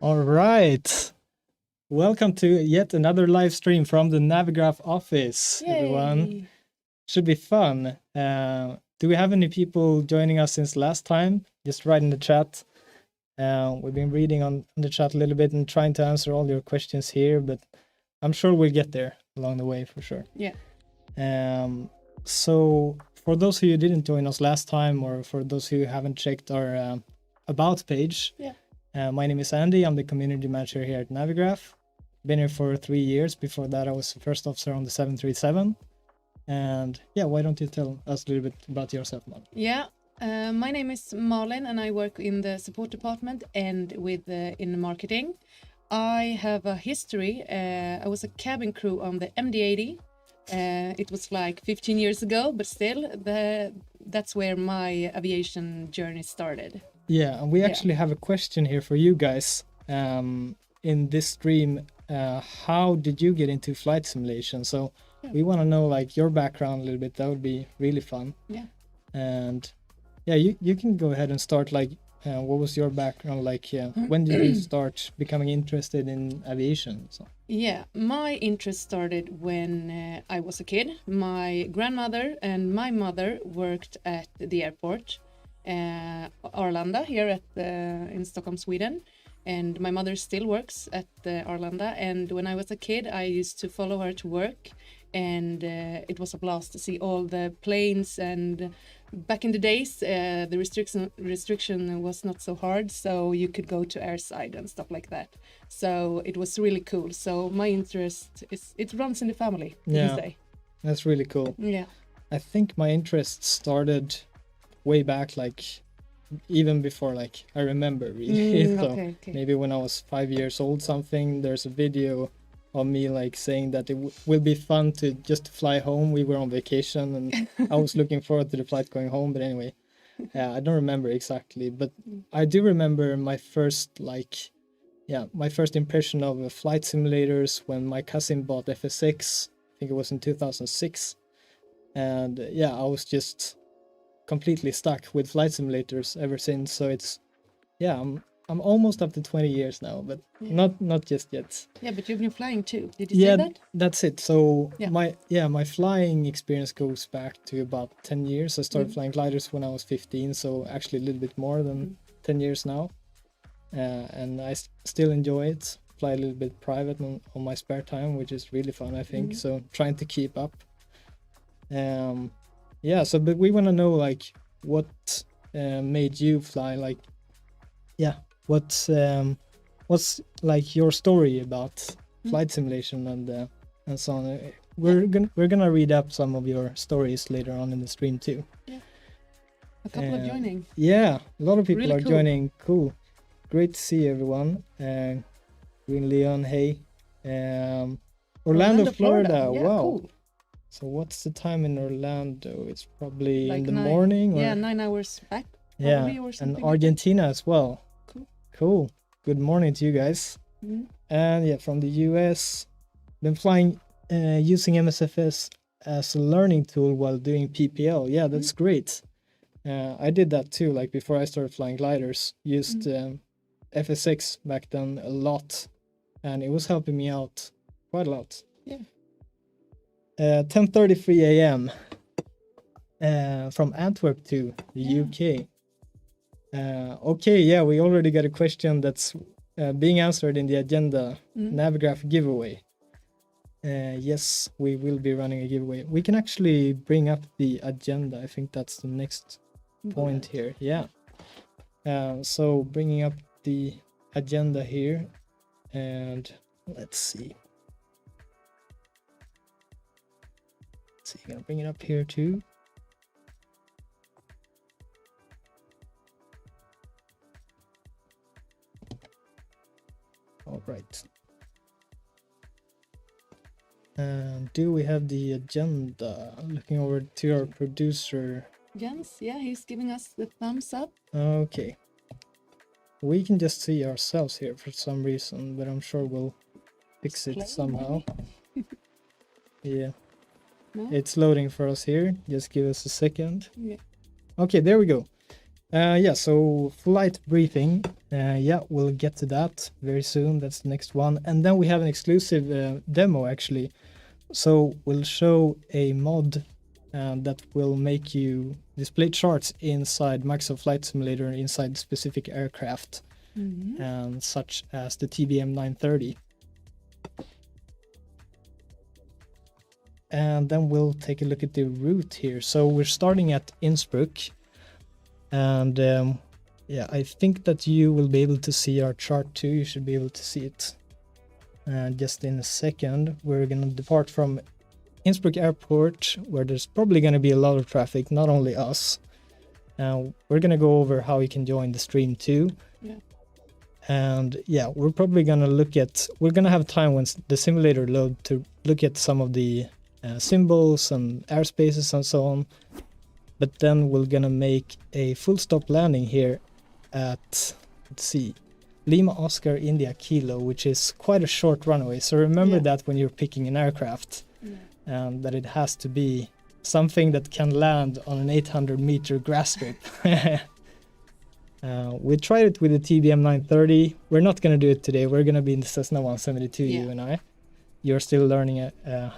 All right. Welcome to yet another live stream from the Navigraph office, everyone. Should be fun. Do we have any people joining us since last time? Just write in the chat. We've been reading on the chat a little bit and trying to answer all your questions here, but I'm sure we'll get there along the way for sure. Yeah. So for those of you who didn't join us last time, or for those who haven't checked our about page. Yeah. My name is Andy. I'm the community manager here at Navigraph. Been here for 3 years. Before that, I was the first officer on the 737. And yeah, why don't you tell us a little bit about yourself, Malin? Yeah. My name is Malin, and I work in the support department and in marketing. I have a history. I was a cabin crew on the MD-80. It was like 15 years ago, but still, that's where my aviation journey started. Yeah, and we actually have a question here for you guys in this stream. How did you get into flight simulation? So we want to know like your background a little bit. That would be really fun. Yeah. And yeah, you can go ahead and start. Like, what was your background like? Yeah, when did you start becoming interested in aviation? So. Yeah, my interest started when I was a kid. My grandmother and my mother worked at the airport, Arlanda, here in Stockholm, Sweden. And my mother still works at Arlanda. And when I was a kid, I used to follow her to work. And it was a blast to see all the planes. And back in the days, the restriction was not so hard, so you could go to airside and stuff like that. So it was really cool. So my interest it runs in the family. You can say. That's really cool. Yeah, I think my interest started way back, like even before like I remember really. So okay. maybe when I was 5 years old, something. There's a video of me like saying that it will be fun to just fly home. We were on vacation and I was looking forward to the flight going home. But anyway, I don't remember exactly, but I do remember my first impression of flight simulators when my cousin bought FS. I think it was in 2006. And I was just completely stuck with flight simulators ever since. So it's, I'm almost up to 20 years now, but not just yet. Yeah, but you've been flying too. Did you say that? That's it. So my flying experience goes back to about 10 years. I started flying gliders when I was 15, so actually a little bit more than 10 years now. And I still enjoy it. Fly a little bit private on my spare time, which is really fun, I think. So trying to keep up. But we want to know like what made you fly, like what's like your story about flight simulation and so on. We're gonna read up some of your stories later on in the stream too. Yeah, a couple are joining. Yeah, a lot of people really are joining. Cool, great to see everyone. Green Leon, hey. Orlando, Florida. Yeah, wow. Cool. So what's the time in Orlando? It's probably like in the 9, morning. Or? 9 hours back. Or and Argentina as well. Cool. Good morning to you guys. And from the US, been flying using MSFS as a learning tool while doing PPL. Yeah, that's great. I did that too. Like before I started flying gliders, used FSX back then a lot, and it was helping me out quite a lot. Yeah. 10:33 a.m. From Antwerp to the UK. We already got a question that's being answered in the agenda. Navigraph giveaway. Yes, we will be running a giveaway. We can actually bring up the agenda. I think that's the next point here. Yeah. So bringing up the agenda here, and let's see. I'm gonna bring it up here too. All right. And do we have the agenda? Looking over to our producer. Jens, he's giving us the thumbs up. Okay. We can just see ourselves here for some reason, but I'm sure we'll fix it somehow. Yeah. No? It's loading for us here. Just give us a second. Yeah. Okay, there we go. So flight briefing. We'll get to that very soon. That's the next one. And then we have an exclusive demo actually. So we'll show a mod that will make you display charts inside Microsoft Flight Simulator inside specific aircraft, such as the TBM 930. And then we'll take a look at the route here. So we're starting at Innsbruck, and yeah, I think that you will be able to see our chart too. You should be able to see it. Just in a second, we're going to depart from Innsbruck Airport, where there's probably going to be a lot of traffic, not only us. We're going to go over how you can join the stream too. Yeah. And yeah, we're probably going to we're going to have time when the simulator load to look at some of the symbols and airspaces and so on. But then we're going to make a full stop landing here at, let's see, Lima Oscar India Kilo, which is quite a short runway. So remember that when you're picking an aircraft, that it has to be something that can land on an 800-meter grass strip. We tried it with the TBM 930. We're not going to do it today. We're going to be in the Cessna 172, you and I. You're still learning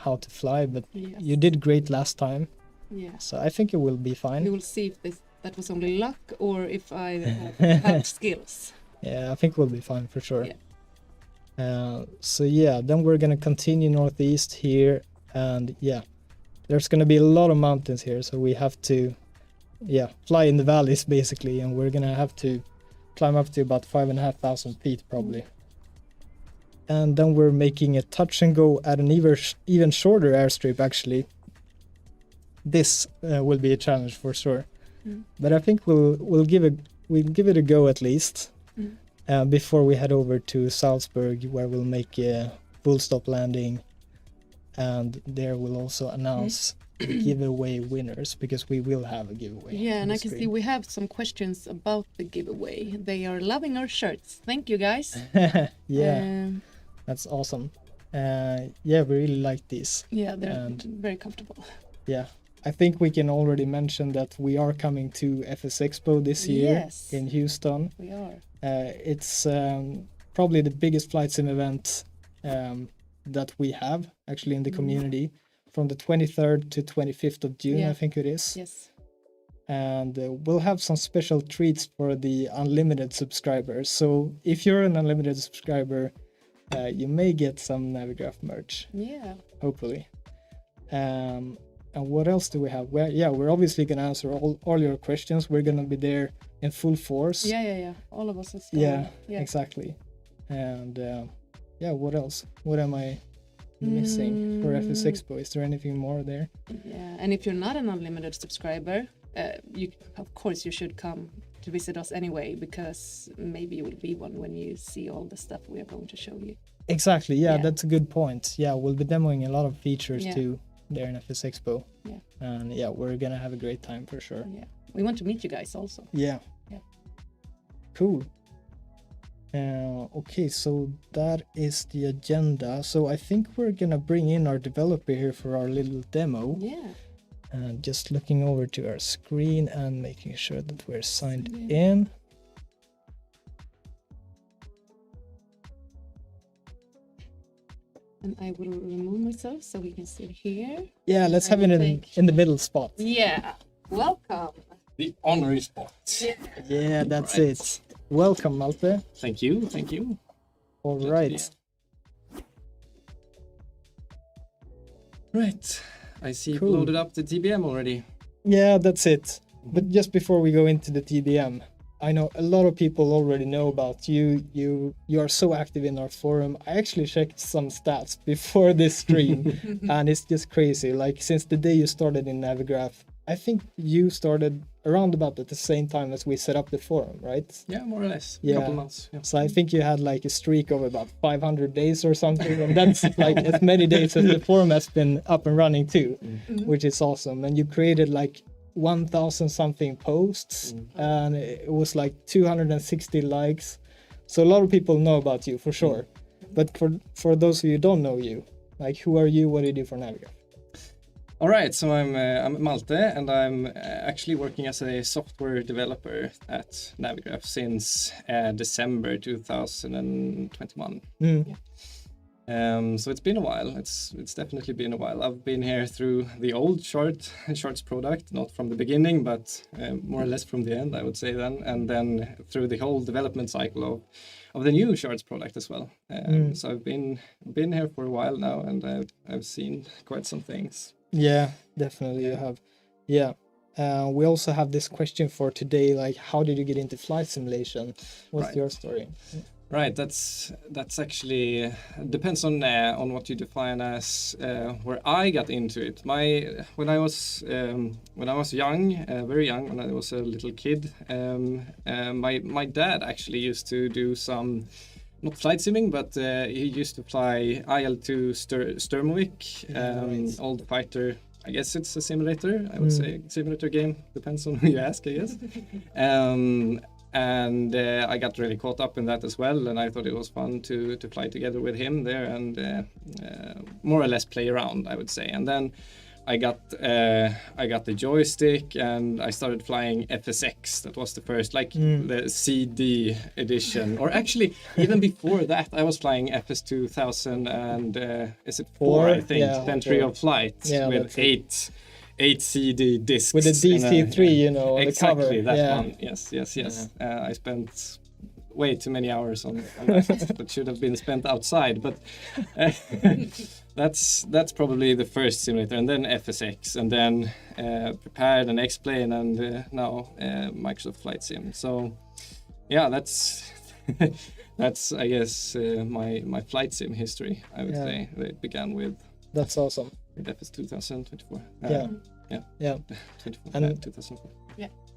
how to fly, but you did great last time. Yeah. So I think it will be fine. We will see if that was only luck or if I have skills. Yeah, I think we'll be fine for sure. Yeah. So yeah, then we're going to continue northeast here. And yeah, there's going to be a lot of mountains here. So we have to, fly in the valleys basically. And we're going to have to climb up to about 5,500 feet probably. And then we're making a touch and go at an even shorter airstrip actually. This will be a challenge for sure. But I think we'll give it a go at least. Before we head over to Salzburg, where we'll make a full stop landing, and there we'll also announce giveaway winners, because we will have a giveaway. Yeah, and I can see we have some questions about the giveaway. They are loving our shirts. Thank you, guys. That's awesome. We really like these. Yeah, they're very comfortable. Yeah. I think we can already mention that we are coming to FS Expo this year in Houston. We are. It's probably the biggest flight sim event that we have actually in the community, from the 23rd to 25th of June, I think it is. Yes. And we'll have some special treats for the unlimited subscribers. So if you're an unlimited subscriber, you may get some Navigraph merch. Yeah. Hopefully. And what else do we have? Well, we're obviously going to answer all your questions. We're going to be there in full force. Yeah. All of us is going. Yeah, exactly. And what else? What am I missing for FS Expo? Is there anything more there? Yeah, and if you're not an unlimited subscriber, of course you should come to visit us anyway, because maybe you will be one when you see all the stuff we are going to show you. Exactly. Yeah, that's a good point. Yeah, we'll be demoing a lot of features too there in FS Expo. Yeah. And we're gonna have a great time for sure. Yeah. We want to meet you guys also. Yeah. Cool. Okay, so that is the agenda. So I think we're gonna bring in our developer here for our little demo. Yeah. And just looking over to our screen and making sure that we're signed in. And I will remove myself so we can sit here. Yeah, let's have it in the middle spot. Yeah, welcome. The honorary spot. Yeah, that's it. Welcome, Malte. Thank you. All right. Right, I see you've loaded up the TBM already. Yeah, that's it. But just before we go into the TBM, I know a lot of people already know about you. You are so active in our forum. I actually checked some stats before this stream, and it's just crazy. Like, since the day you started in Navigraph, I think you started around about at the same time as we set up the forum, right? Yeah, more or less. Yeah. A couple months. Yeah. So I think you had like a streak of about 500 days or something, and that's like as many days as the forum has been up and running too, which is awesome. And you created like 1,000 something posts, and it was like 260 likes. So a lot of people know about you for sure. But for those of you who don't know you, like, who are you? What do you do for Navigraph? All right, so I'm Malte, and I'm actually working as a software developer at Navigraph since December 2021. So it's been a while. It's definitely been a while. I've been here through the old Charts product, not from the beginning, but more or less from the end, I would say then, and then through the whole development cycle of the new Charts product as well. So I've been here for a while now, and I've seen quite some things. Yeah, definitely you have. Yeah, we also have this question for today, like how did you get into flight simulation? What's your story? Right, that's actually depends on what you define as where I got into it. When I was young, very young, when I was a little kid, my dad actually used to do some, not flight simming, but he used to fly IL-2 Sturmovik, old fighter. I guess it's a simulator. I would say simulator game. Depends on who you ask, I guess. And I got really caught up in that as well, and I thought it was fun to fly together with him there and more or less play around, I would say. And then I got the joystick and I started flying FSX. That was the first, like the CD edition, or actually even before that, I was flying FS 2000 and is it 4? I think Century of Flight with eight CD discs with the DC3, you know, exactly the cover. That one. Yes. I spent way too many hours on that that should have been spent outside, but that's probably the first simulator, and then FSX, and then prepared and X-Plane, and now Microsoft Flight Sim. So yeah, that's that's I guess my flight sim history. I would say it began with. That's awesome. FS 2024. 24, and 2004.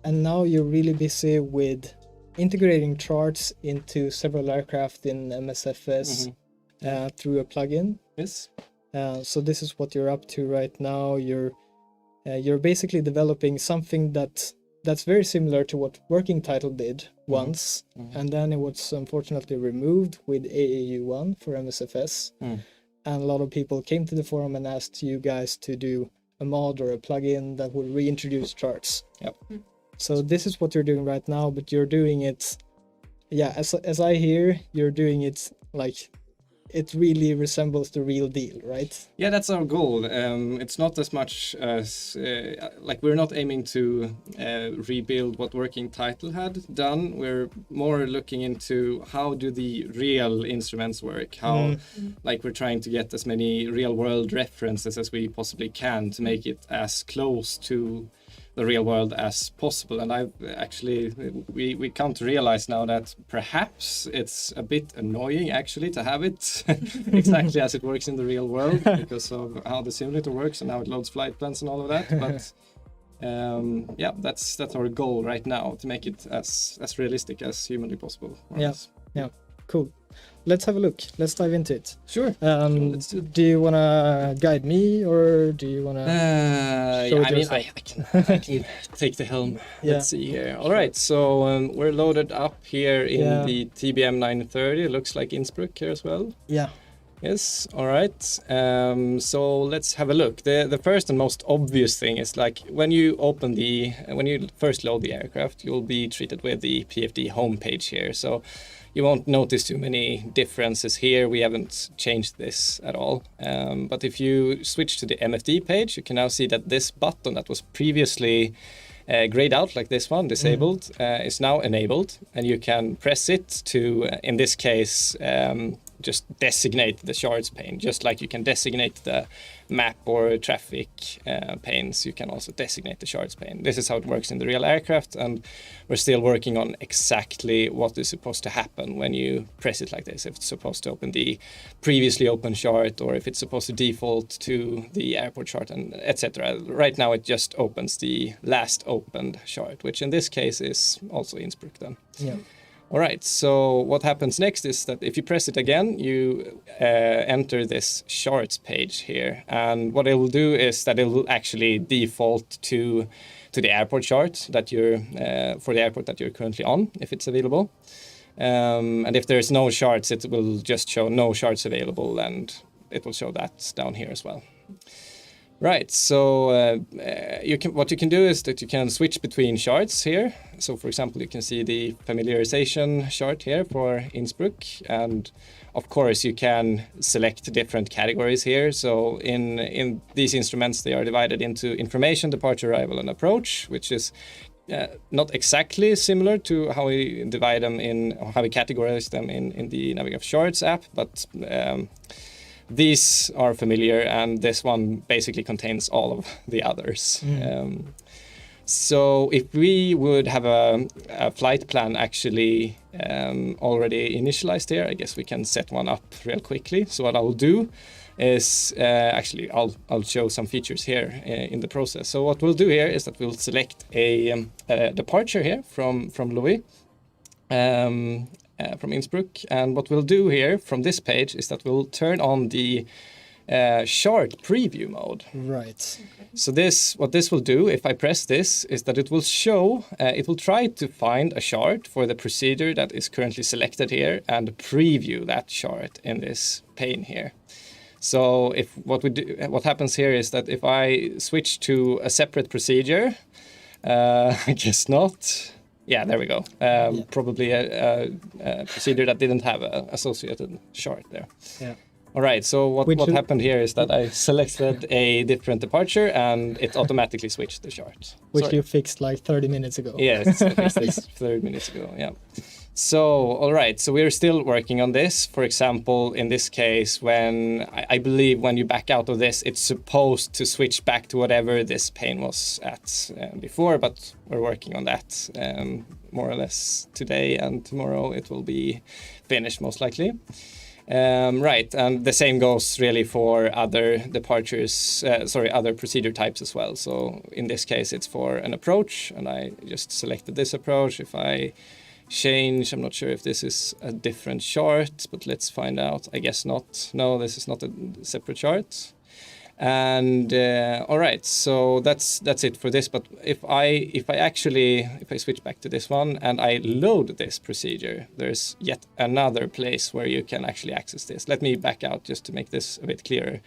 And now you're really busy with integrating charts into several aircraft in MSFS through a plugin. Yes. So this is what you're up to right now. You're basically developing something that's very similar to what Working Title did once, and then it was unfortunately removed with AAU1 for MSFS. And a lot of people came to the forum and asked you guys to do a mod or a plugin that would reintroduce charts. Yep. So this is what you're doing right now, but you're doing it, as I hear, you're doing it like it really resembles the real deal, right? Yeah, that's our goal. It's not as much as like we're not aiming to rebuild what Working Title had done. We're more looking into how do the real instruments work. How like we're trying to get as many real world references as we possibly can to make it as close to the real world as possible. And I've actually we come to realize now that perhaps it's a bit annoying actually to have it exactly as it works in the real world because of how the simulator works and how it loads flight plans and all of that. But that's our goal right now, to make it as realistic as humanly possible. Yeah, cool. Let's have a look. Let's dive into it. Sure. Let's do you want to guide me, or do you want to show it yourself? I can take the helm. Let's see here. All right, so we're loaded up here in the TBM 930. It looks like Innsbruck here as well. Yeah. Yes, all right. So let's have a look. The first and most obvious thing is like when you first load the aircraft, you'll be treated with the PFD homepage here. So you won't notice too many differences here. We haven't changed this at all. But if you switch to the MFD page, you can now see that this button that was previously grayed out, like this one, disabled, is now enabled. And you can press it to, in this case, just designate the shards pane, just like you can designate the map or traffic panes. You can also designate the shards pane. This is how it works in the real aircraft, and we're still working on exactly what is supposed to happen when you press it like this. If it's supposed to open the previously open chart, or if it's supposed to default to the airport chart, and etc. Right now it just opens the last opened chart, which in this case is also Innsbruck then. Yeah. All right, so what happens next is that if you press it again, you enter this charts page here. And what it will do is that it will actually default to the airport chart that you're for the airport that you're currently on, if it's available. And if there's no charts, it will just show no charts available, and it will show that down here as well. Right, so what you can do is that you can switch between charts here. So for example, you can see the familiarization chart here for Innsbruck, and of course you can select different categories here. So in these instruments, they are divided into information, departure, arrival, and approach, which is not exactly similar to how we divide them or how we categorize them in the Navigraph Charts app, but these are familiar, and this one basically contains all of the others. So if we would have a flight plan actually already initialized here, I guess we can set one up real quickly. So what I will do is actually I'll show some features here in the process. So what we'll do here is that we'll select a departure here from LOWI, from Innsbruck, and what we'll do here from this page is that we'll turn on the chart preview mode. Right. So what this will do, if I press this, is that it will show, it will try to find a chart for the procedure that is currently selected here and preview that chart in this pane here. So what happens here is that if I switch to a separate procedure, I guess not. Yeah, there we go. Probably a procedure that didn't have an associated chart there. Yeah. All right, so what happened here is that I selected a different departure and it automatically switched the chart. Which you fixed like 30 minutes ago. Yes, I fixed this 30 minutes ago, yeah. So, all right, so we're still working on this. For example, in this case, when I believe when you back out of this, it's supposed to switch back to whatever this pane was at before, but we're working on that more or less today, and tomorrow it will be finished most likely. Right, and the same goes really for other departures, other procedure types as well. So in this case, it's for an approach, and I just selected this approach. If I change, I'm not sure if this is a different chart, but let's find out. I guess not. No, this is not a separate chart. And all right, so that's it for this. But if I switch back to this one and I load this procedure, there's yet another place where you can actually access this. Let me back out just to make this a bit clearer.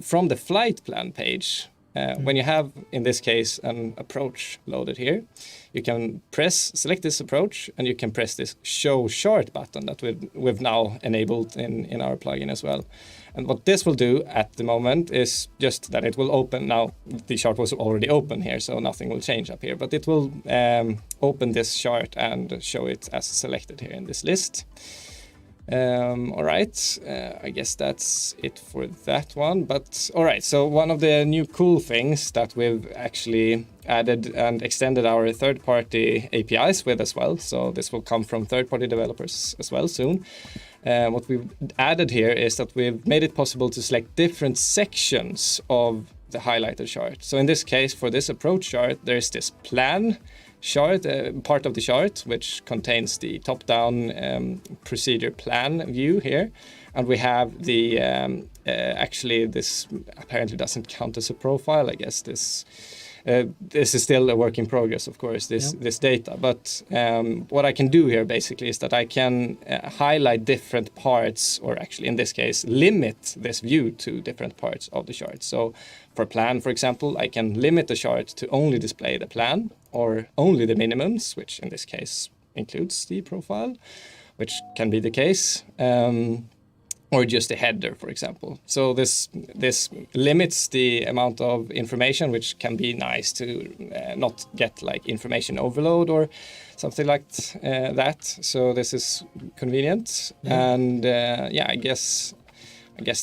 From the flight plan page, when you have, in this case, an approach loaded here, you can select this approach, and you can press this Show Chart button that we've now enabled in our plugin as well. And what this will do at the moment is just that it will open. Now, the chart was already open here, so nothing will change up here, but it will open this chart and show it as selected here in this list. All right, I guess that's it for that one. But all right, so one of the new cool things that we've actually added and extended our third-party APIs with as well. So this will come from third-party developers as well soon. What we've added here is that we've made it possible to select different sections of the highlighted chart. So in this case, for this approach chart, there's this plan chart, part of the chart, which contains the top-down procedure plan view here. And we have the, actually this apparently doesn't count as a profile, I guess this is still a work in progress, of course, this data. But what I can do here basically is that I can highlight different parts, or actually in this case, limit this view to different parts of the chart. So for plan, for example, I can limit the chart to only display the plan or only the minimums, which in this case includes the profile, which can be the case. Or just a header, for example. So this limits the amount of information, which can be nice to not get like information overload or something like that. So this is convenient, and I guess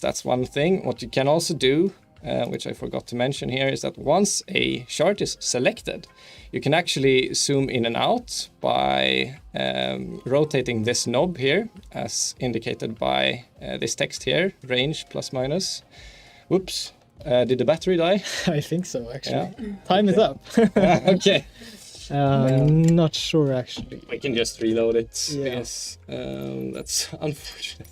that's one thing. What you can also do, which I forgot to mention here, is that once a chart is selected, you can actually zoom in and out by rotating this knob here, as indicated by this text here, range plus minus. Whoops, did the battery die? I think so, actually. Yeah. Time is up. Okay. Not sure, actually. We can just reload it. Yeah. Yes, that's unfortunate.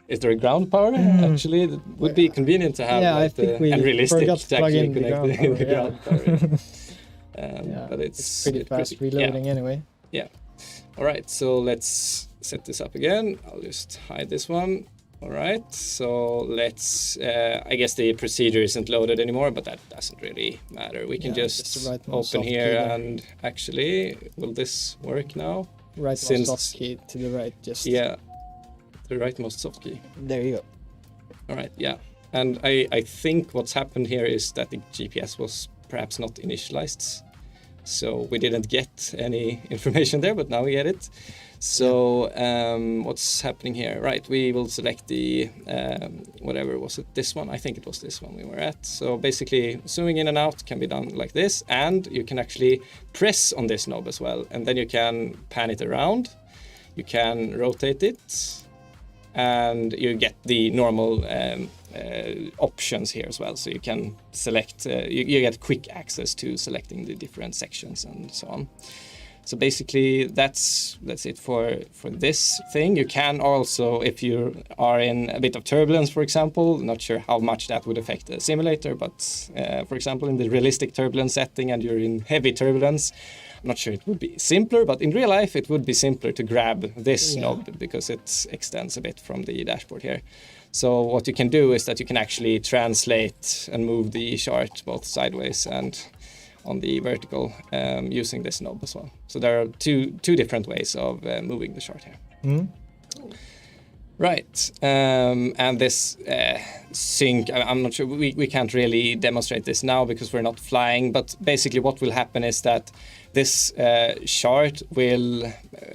Is there a ground power? Actually, it would be convenient to have I think we and realistic forgot to plug in the connect ground power. the ground power. But it's pretty fast reloading anyway. Yeah. All right, so let's set this up again. I'll just hide this one. All right, so let's, I guess the procedure isn't loaded anymore, but that doesn't really matter. We can just open here and actually, will this work now? Rightmost soft key to the right, just. Yeah, the rightmost soft key. There you go. All right, yeah. And I think what's happened here is that the GPS was perhaps not initialized. So we didn't get any information there, but now we get it. So what's happening here? Right, we will select the, whatever, was it this one? I think it was this one we were at. So basically zooming in and out can be done like this, and you can actually press on this knob as well. And then you can pan it around, you can rotate it, and you get the normal options here as well. So you can select, you get quick access to selecting the different sections and so on. So basically that's it for this thing. You can also, if you are in a bit of turbulence, for example, not sure how much that would affect the simulator, but for example, in the realistic turbulence setting and you're in heavy turbulence, I'm not sure it would be simpler, but in real life it would be simpler to grab this knob because it extends a bit from the dashboard here. So what you can do is that you can actually translate and move the chart both sideways and on the vertical using this knob as well. So there are two different ways of moving the chart here. Mm-hmm. Right, and this sync, I'm not sure, we can't really demonstrate this now because we're not flying, but basically what will happen is that this chart will,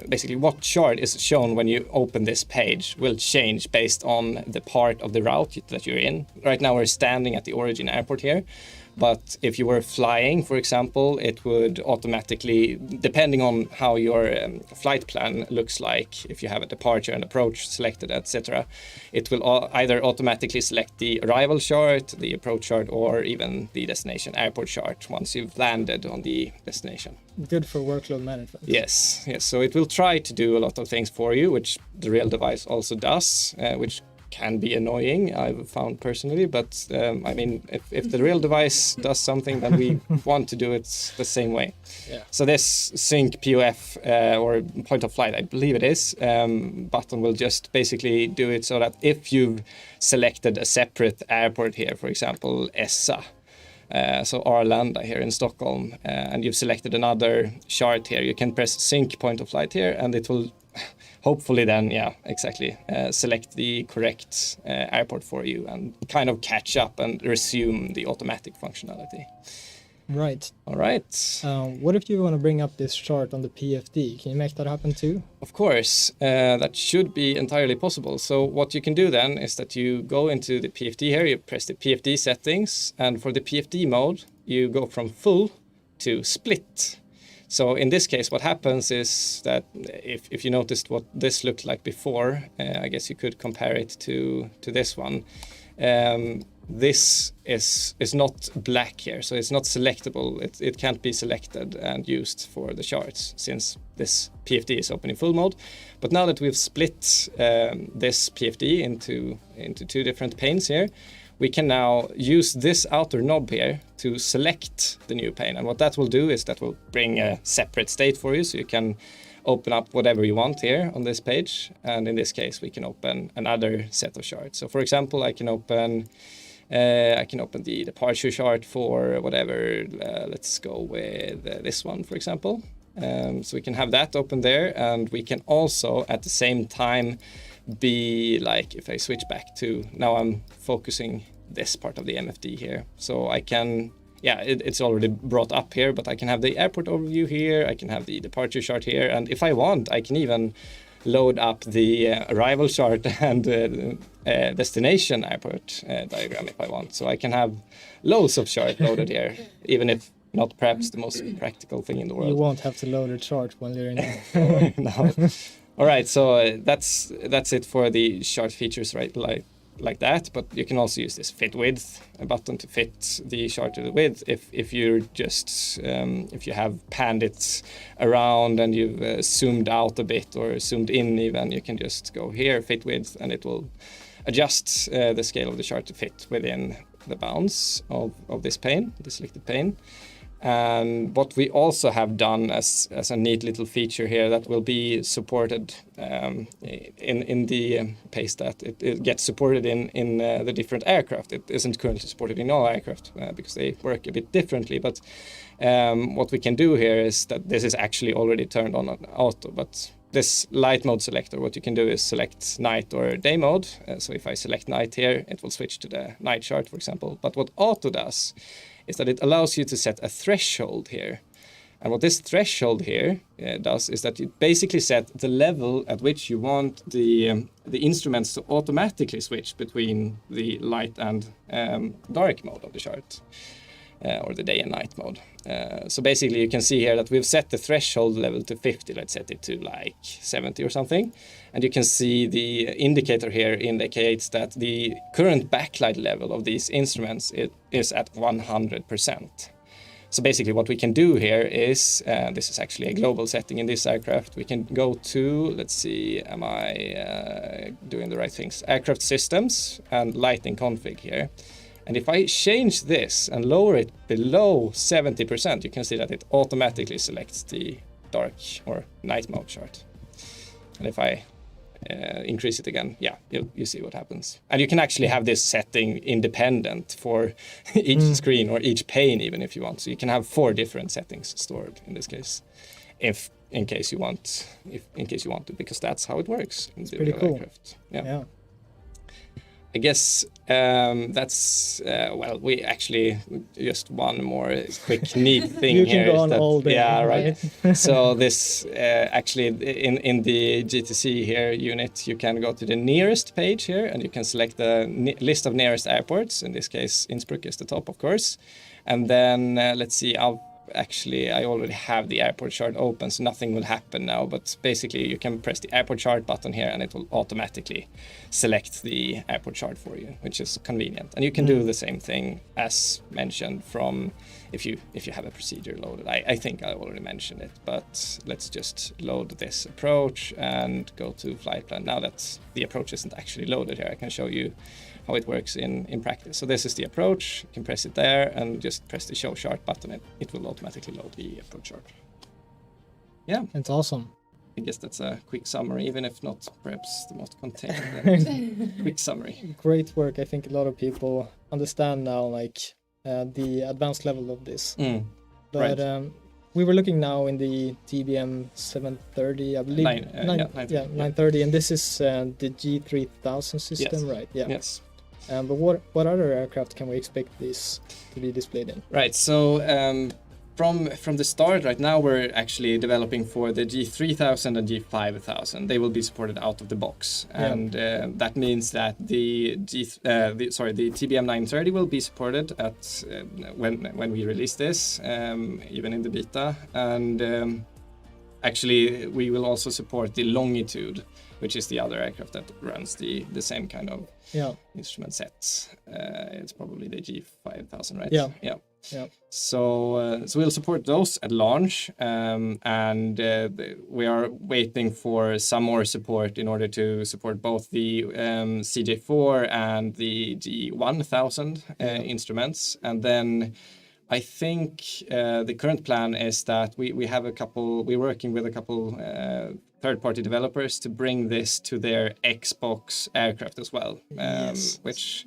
basically what chart is shown when you open this page will change based on the part of the route that you're in. Right now we're standing at the origin airport here, but if you were flying, for example, it would automatically, depending on how your flight plan looks like, if you have a departure and approach selected, etc., it will either automatically select the arrival chart, the approach chart, or even the destination airport chart once you've landed on the destination. Good for workload management. Yes. So it will try to do a lot of things for you, which the real device also does, which can be annoying, I've found personally, but I mean, if the real device does something, then we want to do it the same way. Yeah. So this sync POF or point of flight, I believe it is, button will just basically do it so that if you've selected a separate airport here, for example, Essa, so Arlanda here in Stockholm, and you've selected another chart here, you can press sync point of flight here, and it will hopefully then, select the correct airport for you and kind of catch up and resume the automatic functionality. Right. All right. What if you want to bring up this chart on the PFD? Can you make that happen too? Of course, that should be entirely possible. So what you can do then is that you go into the PFD here, you press the PFD settings, and for the PFD mode, you go from full to split. So in this case, what happens is that if you noticed what this looked like before, I guess you could compare it to this one. This is not black here, so it's not selectable. It can't be selected and used for the charts since this PFD is open in full mode. But now that we've split this PFD into two different panes here, we can now use this outer knob here to select the new pane. And what that will do is that will bring a separate state for you, so you can open up whatever you want here on this page. And in this case, we can open another set of charts. So for example, I can open the departure chart for whatever, let's go with this one, for example. So we can have that open there, and we can also at the same time be like, if I switch back to, now I'm focusing this part of the MFD here. So I can, it's already brought up here, but I can have the airport overview here, I can have the departure chart here, and if I want, I can even load up the arrival chart and destination airport diagram if I want. So I can have loads of charts loaded here, even if not perhaps the most practical thing in the world. You won't have to load a chart when you're in No. All right, so that's it for the chart features, right? Like that, but you can also use this fit width button to fit the chart to the width if you're just if you have panned it around and you've zoomed out a bit or zoomed in even, you can just go here, fit width, and it will adjust the scale of the chart to fit within the bounds of this pane, the selected pane. And what we also have done as a neat little feature here that will be supported in the pace that it gets supported in the different aircraft. It isn't currently supported in all aircraft because they work a bit differently. But what we can do here is that this is actually already turned on auto. But this light mode selector, what you can do is select night or day mode. So if I select night here, it will switch to the night chart, for example. But what auto does is that it allows you to set a threshold here. And what this threshold here does is that it basically set the level at which you want the instruments to automatically switch between the light and dark mode of the chart, or the day and night mode. So basically you can see here that we've set the threshold level to 50. Let's set it to like 70 or something. And you can see the indicator here indicates that the current backlight level of these instruments is at 100%. So basically what we can do here is, this is actually a global setting in this aircraft, we can go to, let's see, am I doing the right things? Aircraft systems and lighting config here. And if I change this and lower it below 70%, you can see that it automatically selects the dark or night mode chart. And if I increase it again, yeah, you see what happens. And you can actually have this setting independent for each screen or each pane, even if you want. So you can have 4 different settings stored in this case, in case you want to, because that's how it works in the real aircraft. Yeah. I guess that's well. We actually just one more quick neat thing you here. You can go on all day. Yeah, right. So this actually in the GTC here unit, you can go to the nearest page here, and you can select the list of nearest airports. In this case, Innsbruck is the top, of course. And then let's see. I already have the airport chart open, so nothing will happen now, but basically you can press the airport chart button here and it will automatically select the airport chart for you, which is convenient. And you can do the same thing as mentioned from if you have a procedure loaded. I think I already mentioned it, but let's just load this approach and go to flight plan. Now that the approach isn't actually loaded here, I can show you how it works in practice. So this is the approach. You can press it there and just press the show chart button. It will automatically load the approach chart. Yeah. It's awesome. I guess that's a quick summary, even if not perhaps the most contained. Quick summary. Great work. I think a lot of people understand now, like the advanced level of this. But right. We were looking now in the TBM 730, I believe. 930, and this is the G3000 system, yes. right? Yeah. Yes. But what other aircraft can we expect this to be displayed in? Right. So from the start, right now we're actually developing for the G3000 and G5000. They will be supported out of the box, and that means that the TBM 930 will be supported at when we release this, even in the beta, and actually we will also support the Longitude, which is the other aircraft that runs the same kind of instrument sets. It's probably the G5000, right? Yeah. So we'll support those at launch, and we are waiting for some more support in order to support both the CJ4 and the G1000 instruments, and then I think the current plan is that we're working with a couple third-party developers to bring this to their Xbox aircraft as well, which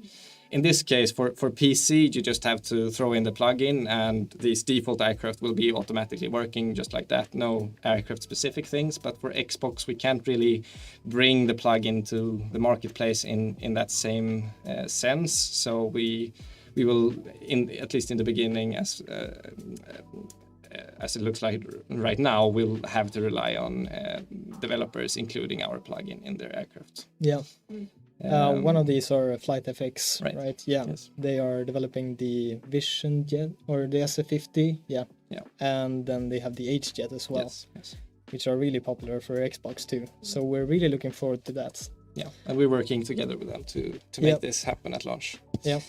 in this case for PC you just have to throw in the plugin and these default aircraft will be automatically working just like that, no aircraft specific things. But for Xbox we can't really bring the plugin to the marketplace in that same sense, so we will, at least in the beginning, as it looks like right now, we'll have to rely on developers including our plugin in their aircraft. Yeah. One of these are Flight FX, right? Yeah. Yes. They are developing the Vision Jet or the SF50, and then they have the H-Jet as well, which are really popular for Xbox too. So we're really looking forward to that. Yeah, and we're working together with them to make this happen at launch. Yeah.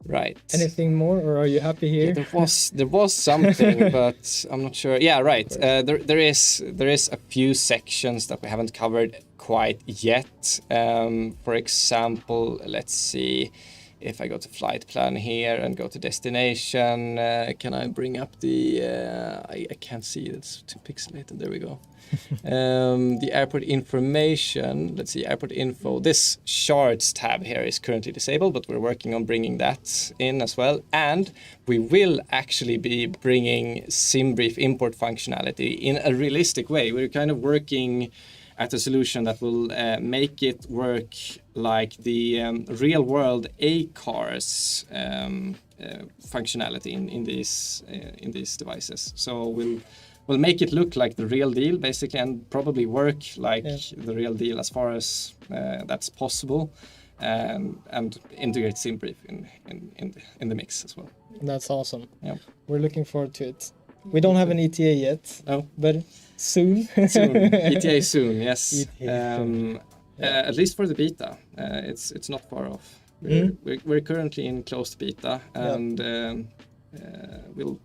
Right. Anything more, or are you happy here? Yeah, there was something, but I'm not sure. Yeah, right. There is a few sections that we haven't covered quite yet. For example, let's see if I go to flight plan here and go to destination. Can I bring up the? I can't see. It's too pixelated. There we go. The airport information, let's see, airport info. This charts tab here is currently disabled, but we're working on bringing that in as well. And we will actually be bringing SimBrief import functionality in a realistic way. We're kind of working at a solution that will make it work like the real world A cars functionality in these devices. So we'll make it look like the real deal basically, and probably work like the real deal as far as that's possible, and integrate SimBrief in the mix as well. That's awesome. Yeah. We're looking forward to it. We don't have an ETA yet, No. but soon. Soon. ETA soon, yes. ETA soon. At least for the beta, it's not far off. We're currently in closed beta, and we'll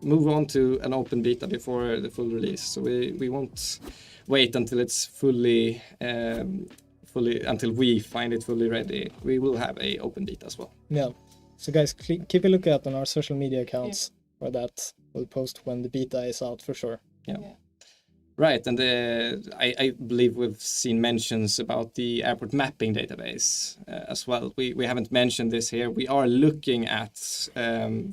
move on to an open beta before the full release. So we won't wait until it's fully until we find it fully ready. We will have a open beta as well. Yeah. So guys, keep a lookout on our social media accounts for that. We'll post when the beta is out for sure. Yeah. Right, and I believe we've seen mentions about the airport mapping database as well. We haven't mentioned this here. We are looking at,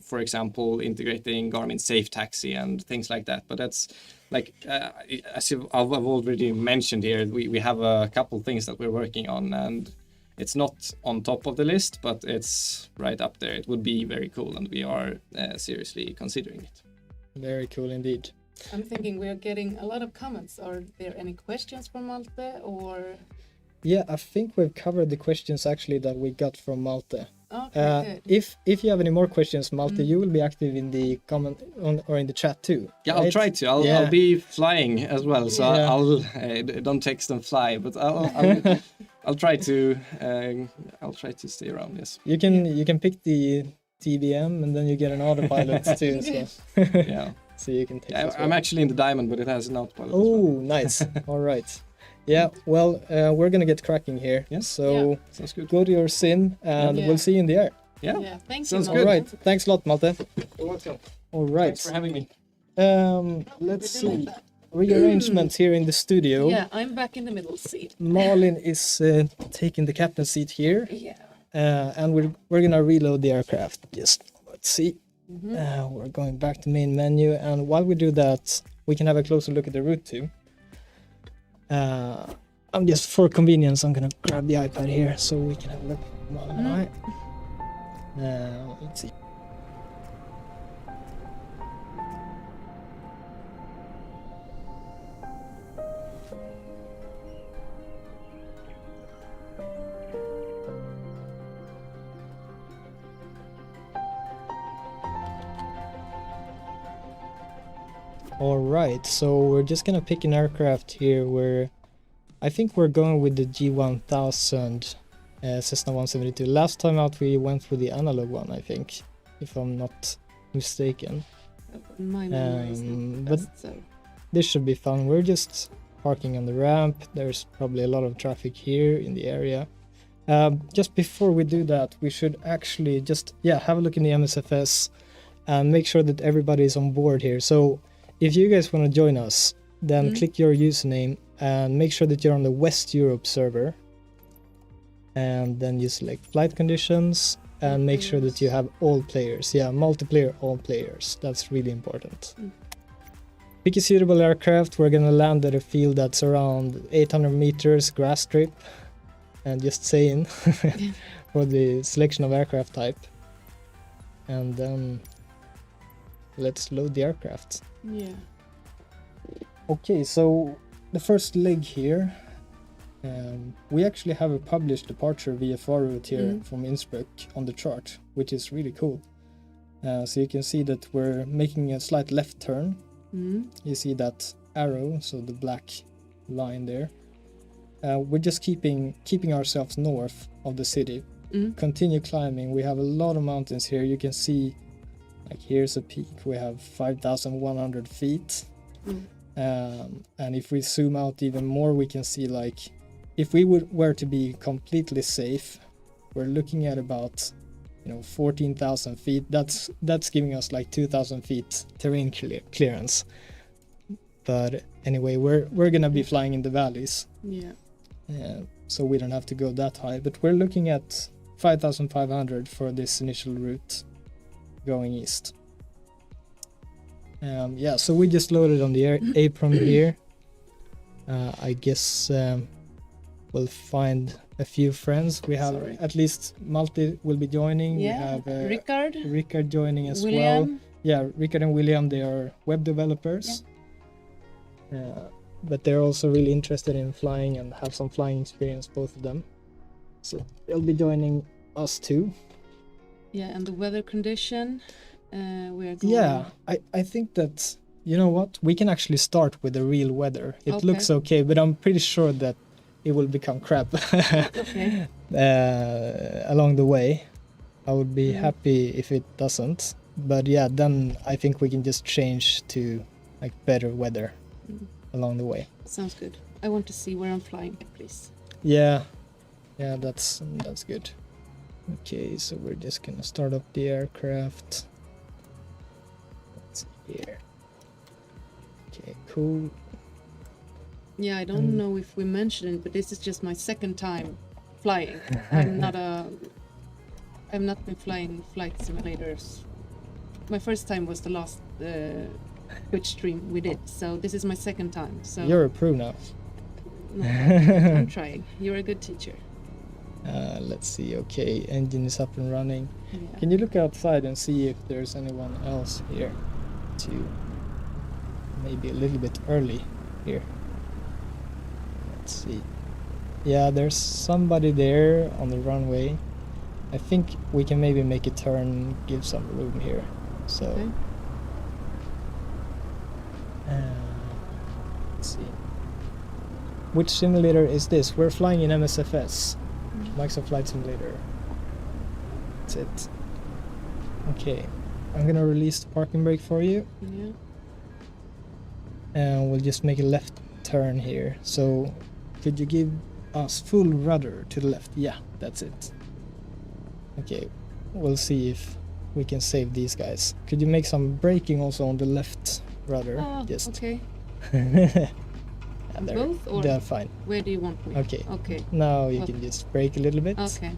for example, integrating Garmin Safe Taxi and things like that. But that's like, as I've already mentioned here, we have a couple things that we're working on, and it's not on top of the list, but it's right up there. It would be very cool, and we are seriously considering it. Very cool indeed. I'm thinking we are getting a lot of comments. Are there any questions from Malte or? Yeah, I think we've covered the questions actually that we got from Malte. Okay, good. If you have any more questions, Malte, you will be active in the comment or in the chat too. Yeah, right? I'll try to. I'll be flying as well, so I'll don't text and fly, but I'll try to stay around. Yes. You can pick the TBM and then you get an autopilot too. So. Yeah. So you can take. I'm actually in the Diamond, but it has an autopilot. Oh, nice. All right. Yeah. Well, we're gonna get cracking here. Yes. So sounds good. go to your sim, and we'll see you in the air. Yeah. Thank Sounds you. good. All right. Thanks a lot, Malte. You're welcome. All right. Thanks for having me. Let's see. Rearrangements here in the studio. Yeah, I'm back in the middle seat. Malin is taking the captain's seat here. Yeah. And we're gonna reload the aircraft. Just let's see. We're going back to main menu, and while we do that, we can have a closer look at the route too. I'm just for convenience, I'm gonna grab the iPad here so we can have a look. Alright. Let's see. Alright, so we're just gonna pick an aircraft here where I think we're going with the G1000 Cessna 172. Last time out we went for the analog one, I think, if I'm not mistaken. My memory is not but best, so. This should be fun. We're just parking on the ramp. There's probably a lot of traffic here in the area. Just before we do that, we should actually just have a look in the MSFS and make sure that everybody is on board here. So if you guys want to join us, then click your username and make sure that you're on the West Europe server. And then you select flight conditions and make sure that you have all players. Yeah, multiplayer, all players. That's really important. Pick a suitable aircraft. We're gonna land at a field that's around 800 meters grass strip. And just saying for the selection of aircraft type. And then let's load the aircraft. Yeah. Okay, so the first leg here, we actually have a published departure VFR route here from Innsbruck on the chart, which is really cool. So you can see that we're making a slight left turn. You see that arrow, so the black line there. We're just keeping ourselves north of the city. Continue climbing. We have a lot of mountains here. You can see, like, here's a peak. We have 5,100 feet. And if we zoom out even more, we can see, like, if we were to be completely safe, we're looking at about 14,000 feet. That's giving us like 2,000 feet terrain clearance. But anyway, we're gonna be flying in the valleys. So we don't have to go that high. But we're looking at 5,500 for this initial route going east. So we just loaded on the apron here. I guess we'll find a few friends. We have at least Malte will be joining. Yeah, We have Rickard joining as well. William. Yeah, Rickard and William, they are web developers. But they're also really interested in flying and have some flying experience, both of them. So they'll be joining us too. Yeah, and the weather condition, we are going... Yeah, I think that, you know what, we can actually start with the real weather. It looks okay, but I'm pretty sure that it will become crap along the way. I would be happy if it doesn't. But yeah, then I think we can just change to like better weather along the way. Sounds good. I want to see where I'm flying, please. Yeah, that's good. Okay, so we're just gonna start up the aircraft. Let's see here. Okay, cool. Yeah, I don't know if we mentioned it, but this is just my second time flying. I've not been flying flight simulators. My first time was the last Twitch stream we did, so this is my second time. So you're a pro now. No, I'm trying. You're a good teacher. Let's see. Okay, engine is up and running. Yeah. Can you look outside and see if there's anyone else here? Maybe a little bit early here. Let's see. Yeah, there's somebody there on the runway. I think we can maybe make a turn, give some room here. So, let's see. Which simulator is this? We're flying in MSFS, Microsoft Flight Simulator. That's it. Okay, I'm gonna release the parking brake for you. Yeah. And we'll just make a left turn here. So, could you give us full rudder to the left? Yeah, that's it. Okay, we'll see if we can save these guys. Could you make some braking also on the left rudder? Okay. And both or they're fine. Where do you want me? Okay. Okay. Now you can just brake a little bit. Okay.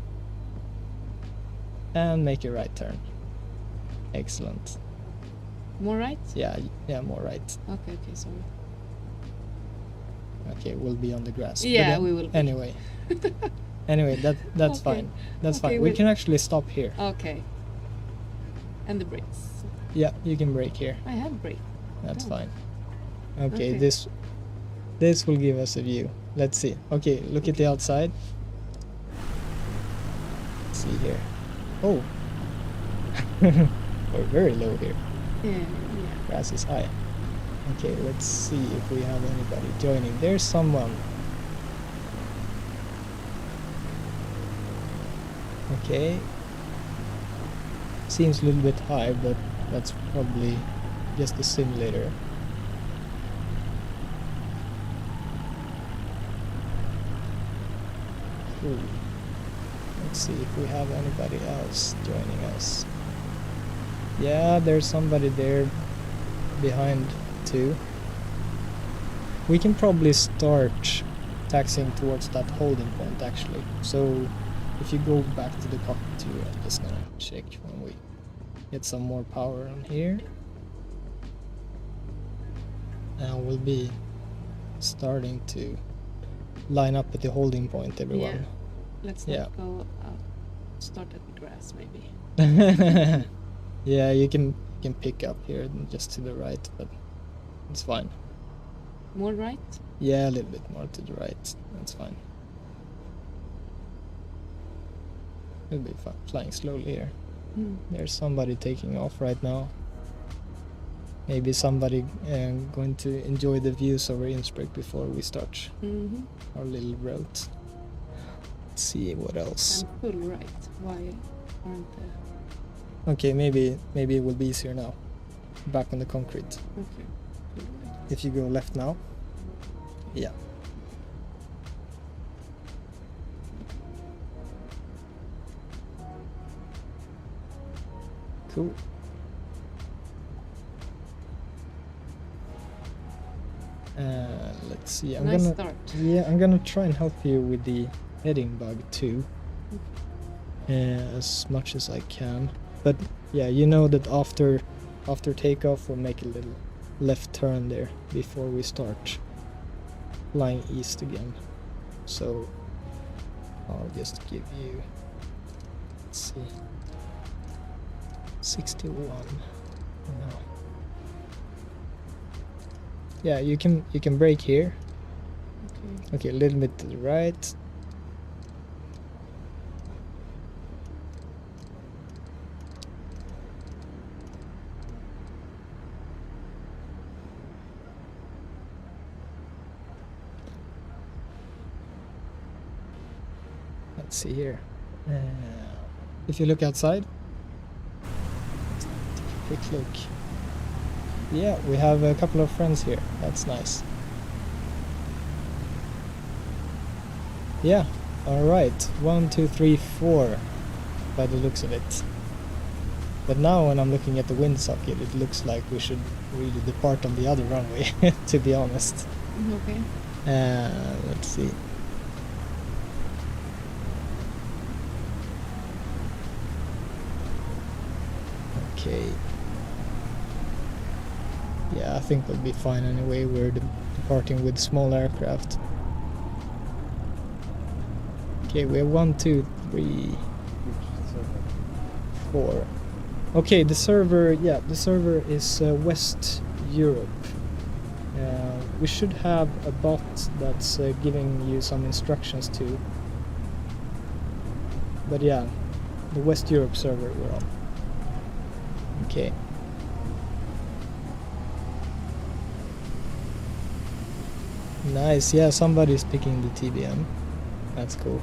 And make a right turn. Excellent. More right? Yeah, more right. Okay, sorry. Okay, we'll be on the grass. Yeah, we will be. Anyway, that's fine. That's fine. We can actually stop here. Okay. And the brakes. Yeah, you can brake here. I have brake. That's fine. Okay, this will give us a view. Let's see. Okay, look at the outside. Let's see here. Oh. We're very low here. Yeah. Grass is high. Okay, let's see if we have anybody joining. There's someone. Okay. Seems a little bit high, but that's probably just a simulator. Cool. Let's see if we have anybody else joining us. Yeah, there's somebody there behind too. We can probably start taxiing towards that holding point actually. So if you go back to the cockpit too, I'm just gonna check when we get some more power on here. And we'll be starting to line up at the holding point, everyone. Yeah. Let's not go out. Start at the grass maybe. Yeah, you can pick up here just to the right, but it's fine. More right? Yeah, a little bit more to the right. That's fine. We'll be flying slowly here. There's somebody taking off right now. Maybe somebody going to enjoy the views over Innsbruck before we start our little route. Let's see what else. I'm full right. Why aren't there? Okay, maybe it will be easier now. Back on the concrete. Okay. If you go left now. Yeah. Cool. Let's see. I'm gonna try and help you with the heading bug too, as much as I can. But yeah, you know that after takeoff we'll make a little left turn there before we start. flying east again. So I'll just give you, let's see, 61. No. Yeah, you can brake here. Okay, a little bit to the right. Let's see here. If you look outside, take a quick look. Yeah, we have a couple of friends here. That's nice. Yeah, alright. 1, 2, 3, 4 by the looks of it. But now when I'm looking at the wind socket, it looks like we should really depart on the other runway, to be honest. Okay. Let's see. Okay. Yeah, I think we'll be fine anyway. We're departing with small aircraft. Okay, we have 1, 2, 3, 4. Okay, the server, yeah, the server is West Europe. We should have a bot that's giving you some instructions too. But yeah, the West Europe server we're on. Okay. Nice, yeah, somebody's picking the TBM. That's cool.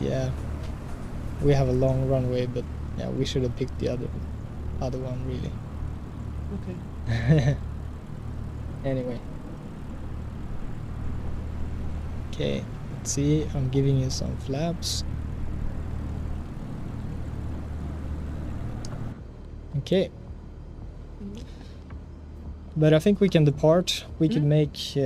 Yeah. We have a long runway, but yeah, we should have picked the other one really. Okay. Anyway. Okay, let's see, I'm giving you some flaps. Okay. But I think we can depart. We can make,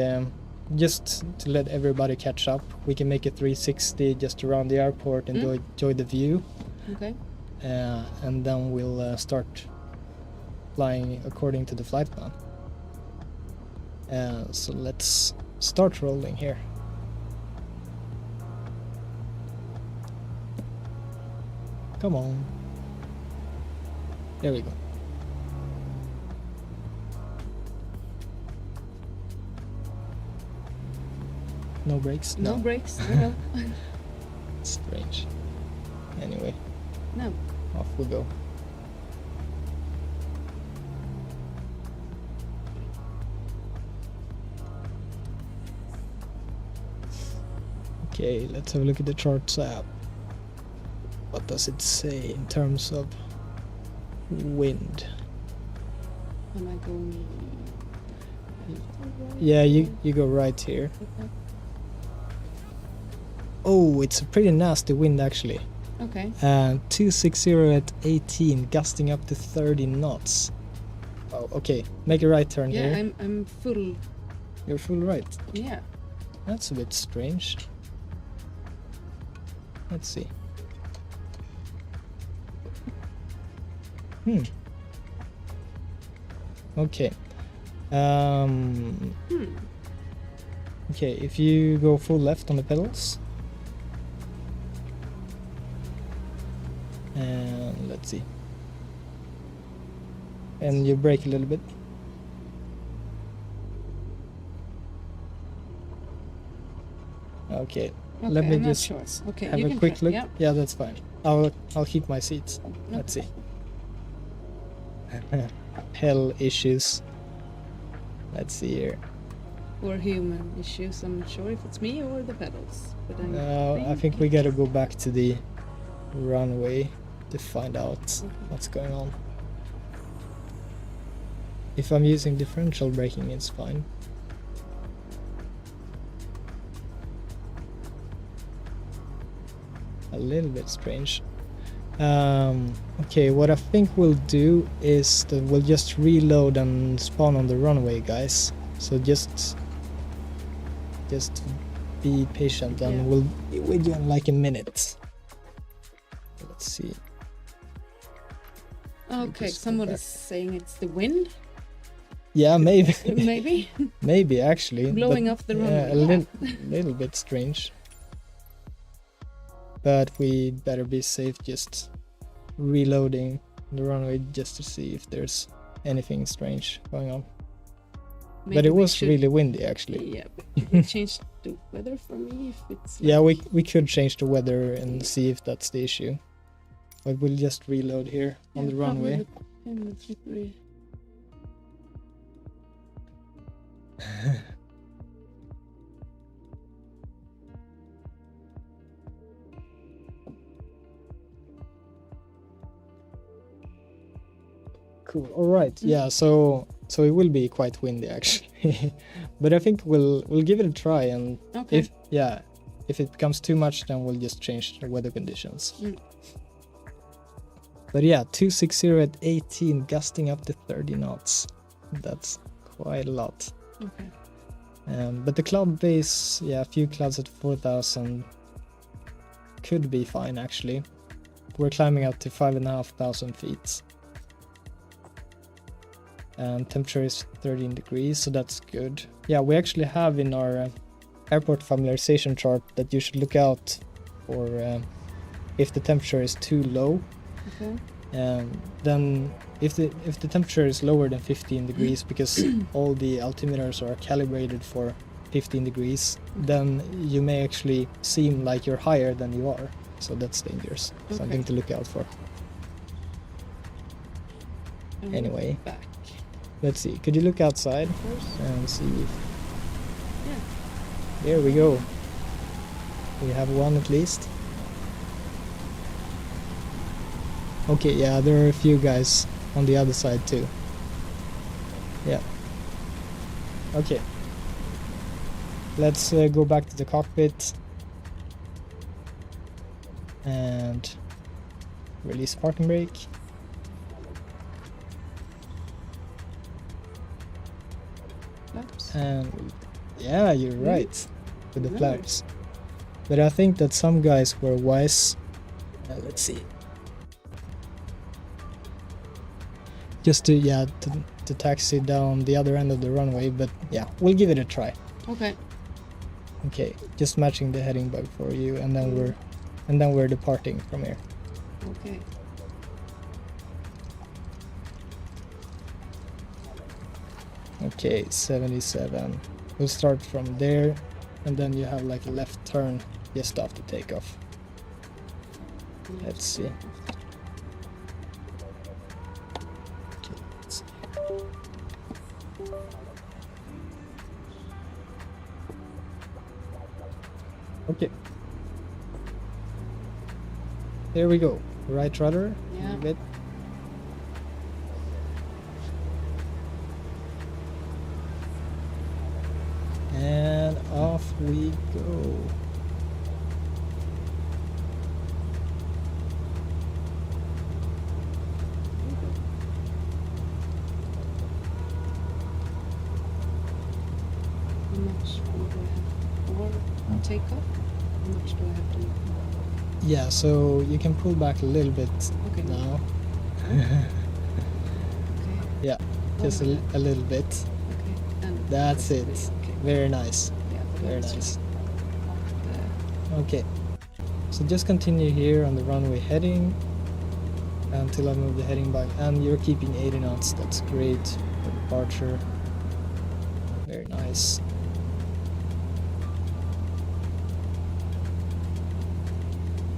just to let everybody catch up, we can make a 360 just around the airport and enjoy the view. Okay. And then we'll start flying according to the flight plan. So let's start rolling here. Come on. There we go. No brakes? No brakes? No. Strange. Anyway. No. Off we go. Okay, let's have a look at the charts app. What does it say in terms of wind? Am I going? Yeah, you go right here. Okay. Oh, it's a pretty nasty wind actually. Okay. 260 at 18, gusting up to 30 knots. Oh, okay. Make a right turn here. Yeah, I'm full. You're full right. Yeah. That's a bit strange. Let's see. Okay. Okay, if you go full left on the pedals. And let's see. And you brake a little bit. Okay. Let me I'm just not sure. Okay, have you a can quick try. look. Yeah. Yeah, that's fine. I'll keep my seats. Let's see. Hell issues. Let's see here. Or human issues. I'm not sure if it's me or the pedals. But I think we gotta go back to the runway to find out what's going on. If I'm using differential braking, it's fine. A little bit strange. Okay, what I think we'll do is that we'll just reload and spawn on the runway, guys. So just be patient, and we'll be with you in like a minute. Let's see. Okay, somebody's saying it's the wind. Yeah, maybe. Maybe Maybe actually. blowing but, up the yeah, runway. little bit strange. But we better be safe just reloading the runway just to see if there's anything strange going on. Maybe but it we was should- really windy actually. Yeah, but should we change the weather for me if it's. Yeah, like- we could change the weather and see if that's the issue. But we'll just reload here on Yeah, the probably runway. the slippery. Cool. All right. Yeah. So it will be quite windy actually, but I think we'll give it a try, and Okay. if it becomes too much, then we'll just change the weather conditions. Mm. But yeah, 260 at 18, gusting up to 30 knots. That's quite a lot. Okay. But the cloud base, yeah, a few clouds at 4,000 could be fine actually. We're climbing up to 5,500 feet. And temperature is 13 degrees, so that's good. Yeah, we actually have in our airport familiarization chart that you should look out for if the temperature is too low. Okay. Then if the temperature is lower than 15 degrees, because all the altimeters are calibrated for 15 degrees, then you may actually seem like you're higher than you are. So that's dangerous. Okay. Something to look out for. And Anyway. Back. Let's see. Could you look outside First. and see if... Yeah. There we go. We have one at least. Okay, yeah, there are a few guys on the other side too. Yeah. Okay. Let's go back to the cockpit and release parking brake. Flaps. And yeah, you're right with the Nice. flaps. But I think that some guys were wise. Let's see. Just to taxi down the other end of the runway, but yeah, we'll give it a try. Okay. Okay, just matching the heading bug for you, and then we're departing from here. Okay. Okay, 77. We'll start from there, and then you have like a left turn just after takeoff. Let's see. Okay, let's see. Okay. There we go. Right rudder. Yeah. A bit. And off we go. How much would I have for takeoff? How much do I have to look? Yeah, so you can pull back a little bit Okay. now. Okay. Yeah, just Oh, a little bit. Okay. And That's it. Okay. Very nice. Yeah. Very that's nice. just, Okay. So just continue here on the runway heading until I move the heading back. And you're keeping 80 knots. That's great for departure. Very nice.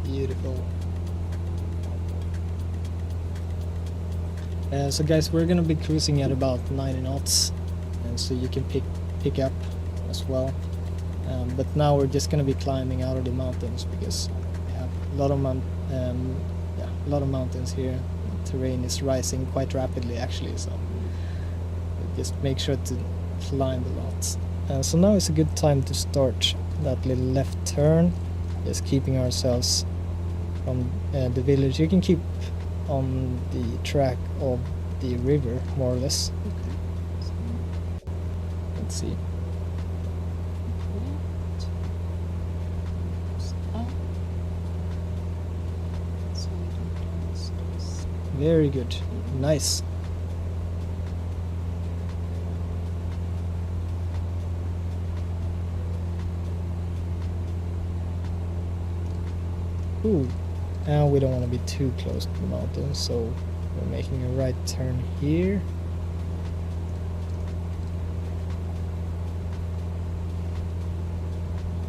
Beautiful. So guys, we're gonna be cruising at about 90 knots, and so you can pick up as well. But now we're just gonna be climbing out of the mountains because we have a lot of a lot of mountains here. The terrain is rising quite rapidly actually, so just make sure to climb a lot. So now is a good time to start that little left turn, just keeping ourselves from the village. You can keep on the track of the river more or less. okay. So, Let's see. left. Stop. So I don't lose those. Very good. Nice. Cool. And we don't want to be too close to the mountain, so we're making a right turn here.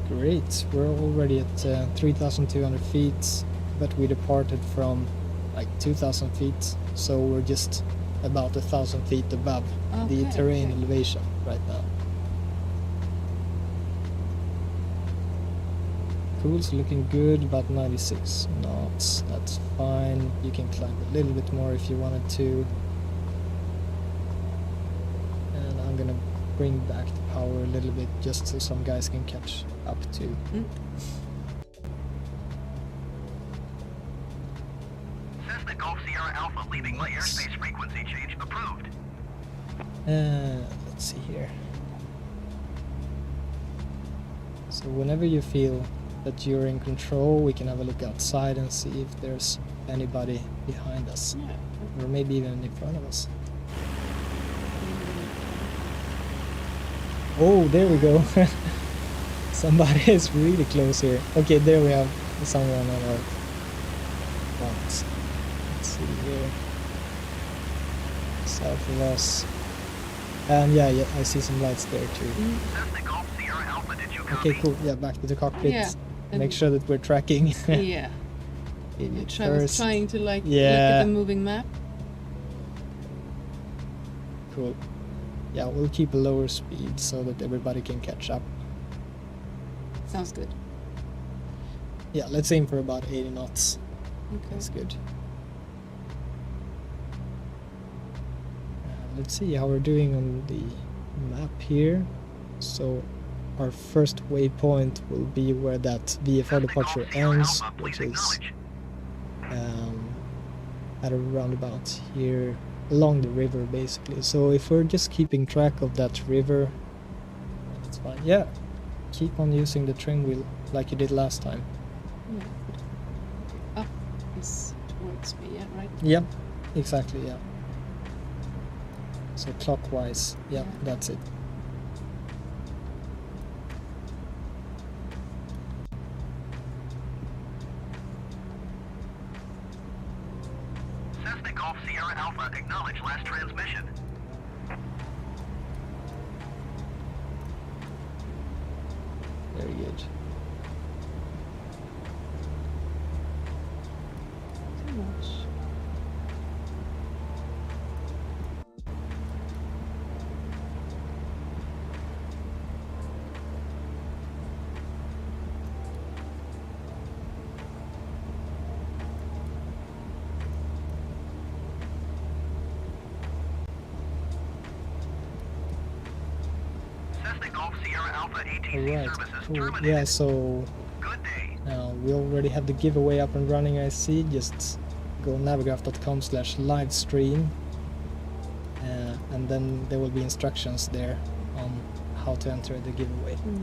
Great, we're already at 3,200 feet, but we departed from like 2,000 feet, so we're just about 1,000 feet above the terrain elevation right now. Cool's looking good, about 96 knots, that's fine. You can climb a little bit more if you wanted to. And I'm gonna bring back the power a little bit just so some guys can catch up too. Cessna Golf Sierra Alpha leaving my airspace frequency change approved. Let's see here. So whenever you feel that you're in control, we can have a look outside and see if there's anybody behind us. Yeah. Or maybe even in front of us. Oh, there we go. Somebody is really close here. Okay, there we have someone on our front. Let's see here. South of us. And yeah, I see some lights there too. Cessna Golf Sierra Alpha, did you copy? Okay, cool. Yeah, back to the cockpit. Yeah. Make sure that we're tracking. Yeah. Idiot I was first. trying to like look Yeah. at the moving map. Cool. Yeah, we'll keep a lower speed so that everybody can catch up. Sounds good. Yeah, let's aim for about 80 knots. Okay. That's good. Let's see how we're doing on the map here. So our first waypoint will be where that VFR departure ends, which is at a roundabout here along the river basically. So if we're just keeping track of that river, that's fine. Yeah, keep on using the trim wheel like you did last time. Yeah. Up is towards me, yeah, right? Yep, exactly, yeah. So clockwise, yeah, that's it. Cessna Golf Sierra Alpha, acknowledge last transmission. Very good. Too much. Cessna Golf Sierra Alpha ATC Alright, services cool. terminated. Yeah, so Good day. we already have the giveaway up and running, I see. Just go navigraph.com/livestream and then there will be instructions there on how to enter the giveaway. Yeah.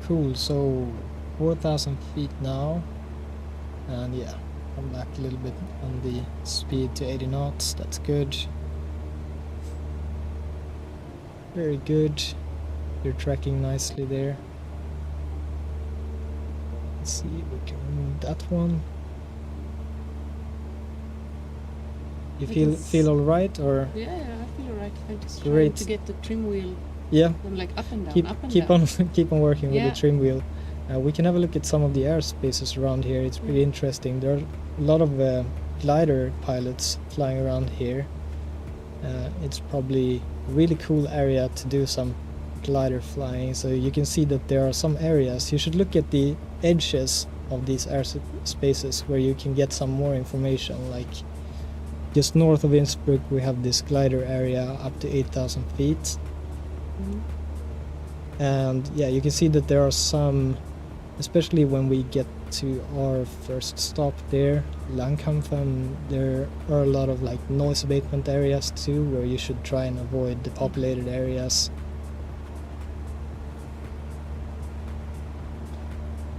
Cool, so 4,000 feet now, and yeah, come back a little bit on the speed to 80 knots, that's good. Very good, you're tracking nicely there. Let's see if we can remove that one. You feel alright, or? Yeah, I feel alright. I'm just trying Great. to get the trim wheel Yeah, like up and down, keep up and keep down. on keep on working with Yeah. the trim wheel. We can have a look at some of the airspaces around here. It's pretty interesting. There are a lot of glider pilots flying around here. It's probably a really cool area to do some glider flying. So you can see that there are some areas. You should look at the edges of these airspaces where you can get some more information. Like just north of Innsbruck, we have this glider area up to 8,000 feet. And yeah, you can see that there are some, especially when we get to our first stop there, Langkampfen, there are a lot of like noise abatement areas too, where you should try and avoid the populated areas.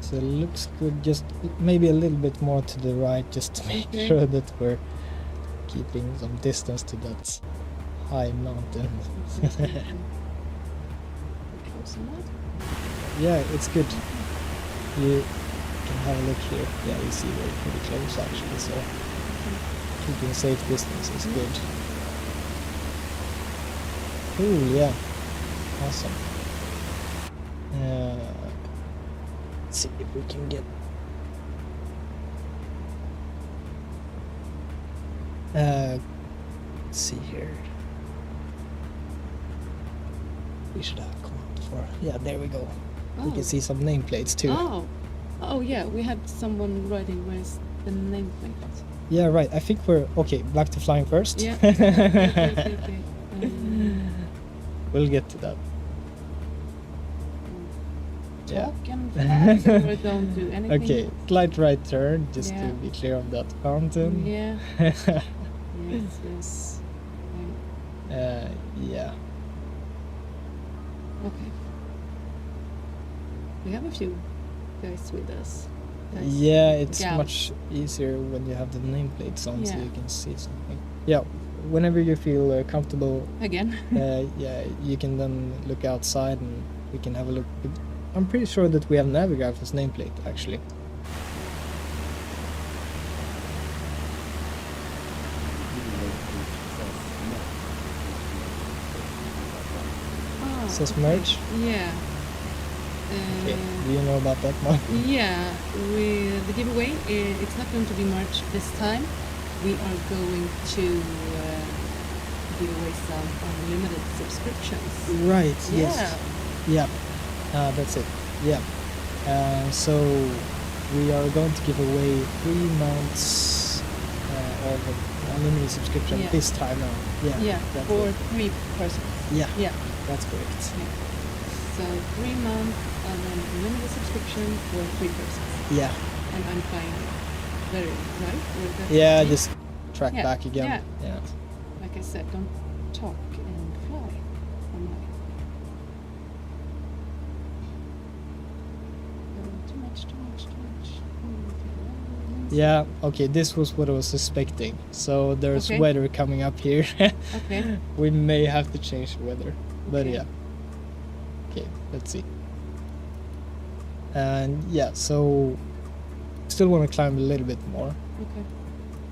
So So it looks good, just maybe a little bit more to the right, just to make Okay. sure that we're keeping some distance to that high mountain. Close enough. Yeah, it's good. You can have a look here. Yeah, you see we're pretty close actually, so keeping safe distance is good. Cool, yeah. Awesome. Let's see if we can get... let's see here. We should have command for... Yeah, there we go. We Oh. can see some nameplates too. Oh yeah, we had someone writing where's the nameplate. Yeah, right. I think we're... Okay, back to flying first. Yeah. Okay. We'll get to that. Yeah. Talk and fly, or don't do anything. Okay, slight right turn, just Yeah. to be clear of that fountain. Yeah. Yes. Yeah. Okay. We have a few guys with us. Guys. Yeah, it's Gals. much easier when you have the nameplates on, so Yeah. you can see something. Yeah, whenever you feel comfortable, Again. yeah, you can then look outside and we can have a look. But I'm pretty sure that we have Navigraph as nameplate, actually. Oh, Says okay. merge. Yeah. Okay, do you know about that one? Yeah, with the giveaway, it's not going to be March this time. We are going to give away some unlimited subscriptions. Right, Yeah. yes. Yeah, that's it. Yeah. So we are going to give away 3 months of unlimited subscription Yeah. this time now. Yeah, Yeah, that's for it. 3 persons. Yeah, Yeah. that's correct. So 3 months of an unlimited subscription for 3 persons. Yeah, And I'm flying very right. Or that's yeah, okay? just track Yeah, back again. yeah. Yeah. Like I said, don't talk and fly. On my... Too much. Yeah, okay, this was what I was suspecting. So there's Okay. weather coming up here. Okay. We may have to change the weather. But Okay. yeah. Okay, let's see. And yeah, so still want to climb a little bit more. Okay.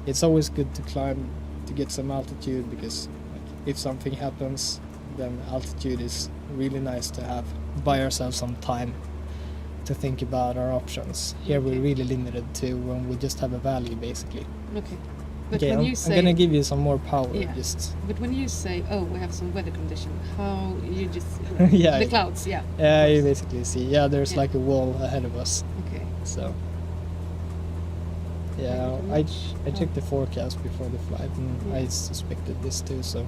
It's always good to climb to get some altitude because like, if something happens, then altitude is really nice to have. Buy ourselves some time to think about our options. Here Okay. we're really limited to when we just have a valley basically. Okay. But Okay, when I'm, you say, I'm gonna give you some more power. Yeah. Just but when you say, oh, we have some weather condition, how you just Yeah. the clouds, yeah. of yeah, you course. basically see. Yeah, there's Yeah. like a wall ahead of us. Okay. So yeah, Thank you I very much. checked the forecast before the flight and Yeah. I suspected this too. So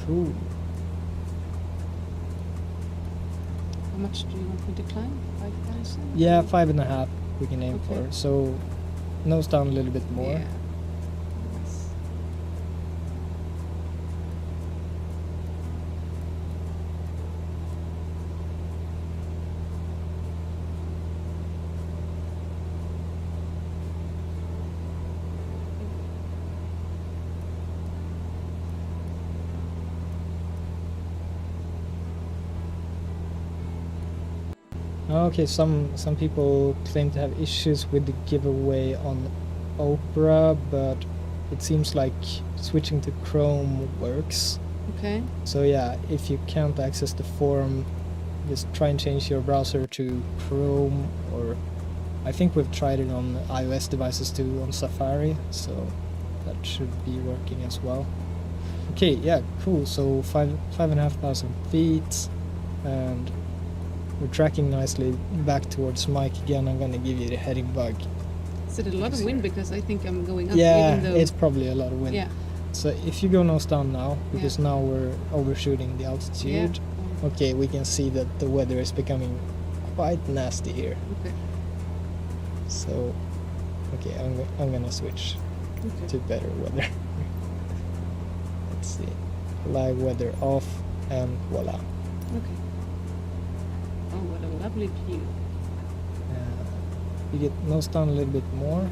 cool. How much do you want me to climb? 5,000? Yeah, 5.5 we can aim Okay. for. So nose down a little bit more. Yeah. Nice. Okay, some people claim to have issues with the giveaway on Opera, but it seems like switching to Chrome works. Okay. So yeah, if you can't access the forum, just try and change your browser to Chrome, or I think we've tried it on iOS devices too on Safari, so that should be working as well. Okay, yeah, cool. So 5,500 feet, and we're tracking nicely back towards Mike again. I'm gonna give you the heading bug. Is it a lot of wind? Because I think I'm going up Yeah, even though... it's probably a lot of wind. Yeah. So if you go nose down now, because Yeah. now we're overshooting the altitude, Yeah. okay, we can see that the weather is becoming quite nasty here. Okay. So, okay, I'm gonna switch Okay. to better weather. Let's see, live weather off, and voila. Okay. Oh, what a lovely view. You get nose down a little bit more.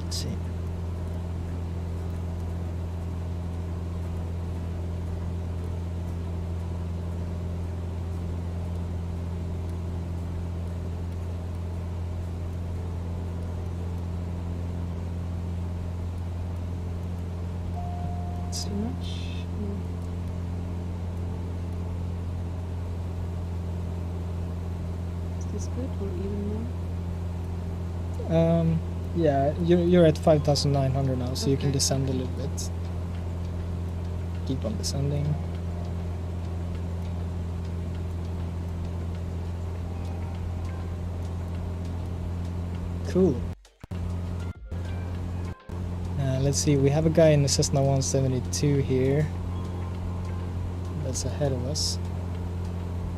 Let's see. Too much? Is this good or even more? Yeah, you're at 5,900 now, so you can Okay. descend a little bit. Keep on descending. Cool. Let's see, we have a guy in the Cessna 172 here. That's ahead of us.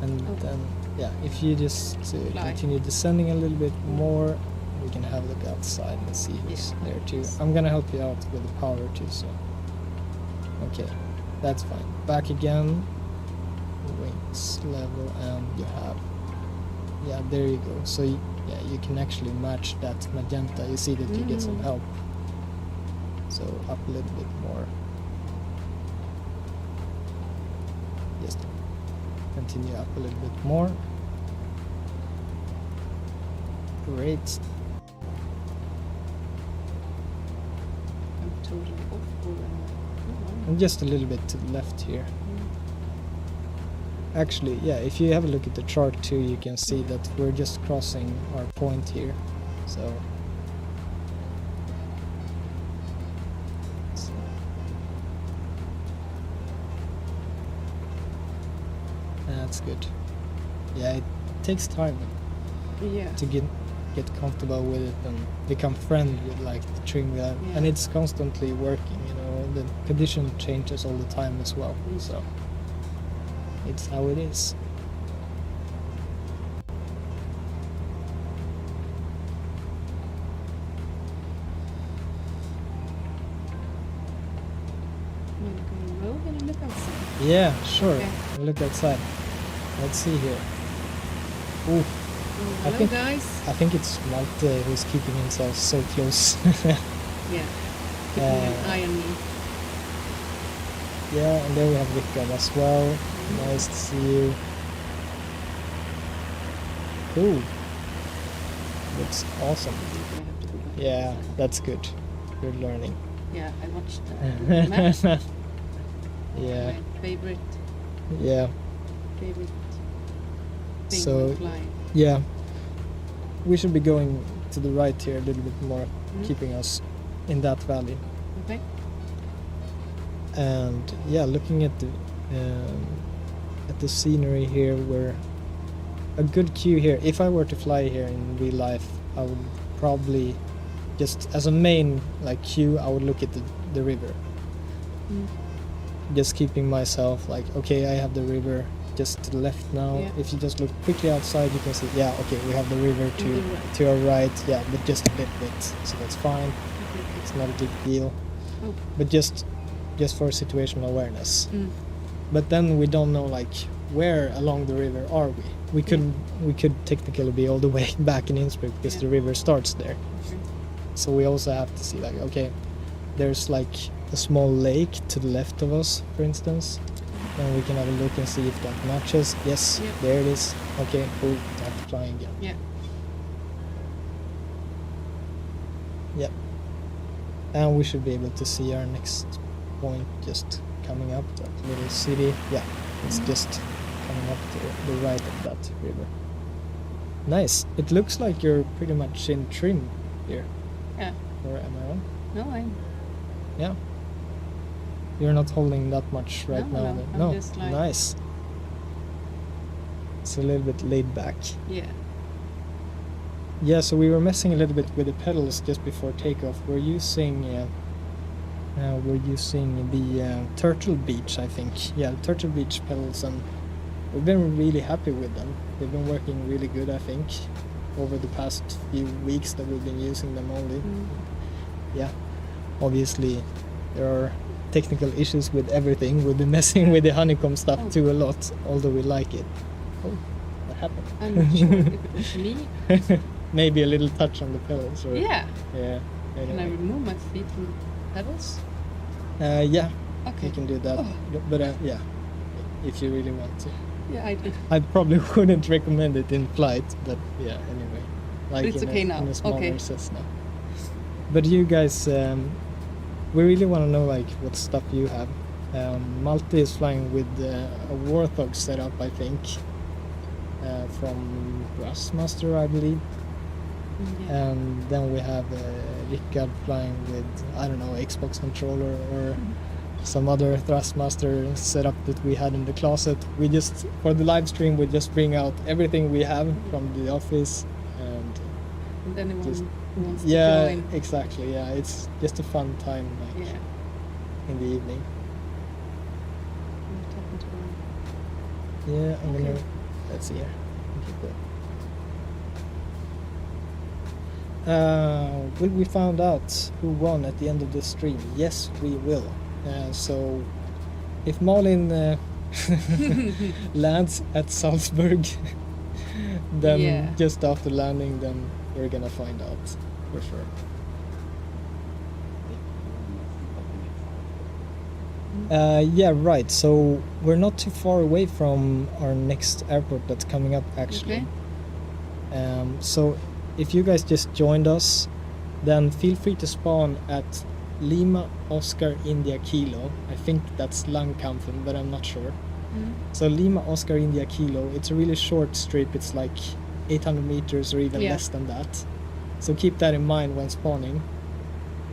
And Oh. then, yeah, if you just Fly. continue descending a little bit more, we can have a look outside and see who's Yeah. there too. I'm gonna help you out with the power too, so. Okay, that's fine. Back again. Wings level, and you have. Yeah, there you go. So, yeah, you can actually match that magenta. You see that you get some help. So, up a little bit more. Just continue up a little bit more. Great. I'm totally off for And just a little bit to the left here. Actually, yeah, if you have a look at the chart too, you can see that we're just crossing our point here. So, that's good. Yeah, it takes time Yeah. to get comfortable with it and become friendly with like the trim wheel. Yeah. And it's constantly working, you know, the condition changes all the time as well. So it's how it is. Wanna go on road and look outside? Yeah, sure. Okay. We'll look outside. Let's see here. Ooh, Oh, I hello think- guys. I think it's Malte who's keeping himself so close. Yeah. Keeping an eye on me. Yeah, and there we have Vikram as well. Nice to see you. Cool. Looks awesome. I think I have to go back Yeah, outside. that's good. You're learning. Yeah, I watched the map. Yeah, My favorite thing So- when flying. yeah. We should be going to the right here a little bit more, keeping us in that valley. Okay. And yeah, looking at the scenery here, where a good cue here. If I were to fly here in real life, I would probably just as a main like cue, I would look at the river. Just keeping myself like, okay, I have the river just to the left now. Yeah. If you just look quickly outside, you can see, yeah, okay, we have the river To the right. to our right, yeah, but just a little bit, so that's fine. It's not a big deal. Oh. But just for situational awareness. Mm. But then we don't know like where along the river are we. We could technically be all the way back in Innsbruck because Yeah. the river starts there. Okay. So we also have to see like, okay, there's like a small lake to the left of us, for instance. And we can have a look and see if that matches. Yes, Yep. there it is. Okay, cool. Have to fly again. Yeah. Yep. And we should be able to see our next point just coming up, that little city. Yeah, it's just coming up to the right of that river. Nice. It looks like you're pretty much in trim here. Yeah. Or am I wrong? No, I'm Yeah. You're not holding that much right No, now. no, then. I'm No, just like- nice. It's a little bit laid back. yeah. Yeah, so we were messing a little bit with the pedals just before takeoff. We're using the Turtle Beach, I think. Yeah, the Turtle Beach pedals, and we've been really happy with them. They've been working really good, I think, over the past few weeks that we've been using them only. Mm. Yeah, obviously there are technical issues with everything. We've been messing with the honeycomb stuff Oh. too a lot, although we like it. Oh, what happened? I'm not sure if it was me. Maybe a little touch on the pedals. Or, Yeah. Yeah. Can I Anyway. remove my feet from the pedals? Yeah, Okay. you can do that. Oh. But yeah, if you really want to. Yeah, I do. I probably wouldn't recommend it in flight, but yeah, anyway. Like It's in okay a, now. in a smaller Okay. Cessna. But you guys, we really want to know like what stuff you have. Malte is flying with a Warthog setup, I think, from Thrustmaster, I believe. Yeah. And then we have Rickard flying with, I don't know, Xbox controller or some other Thrustmaster setup that we had in the closet. We just, for the live stream, we just bring out everything we have from the office. And anyone Just- who wants to Yeah, join. exactly. Yeah, it's just a fun time like Yeah. in the evening. I'm talking to them. Yeah, I'm Okay. gonna, let's see here. Will we find out who won at the end of the stream? Yes, we will. So if Malin lands at Salzburg, then Yeah. just after landing, then we're gonna find out for sure. Yeah, right. So we're not too far away from our next airport that's coming up, actually. Okay. So if you guys just joined us, then feel free to spawn at Lima Oscar India Kilo. I think that's Langkampfen, but I'm not sure. Mm. So Lima Oscar India Kilo, it's a really short strip. It's like 800 meters or even Yeah. less than that. So keep that in mind when spawning.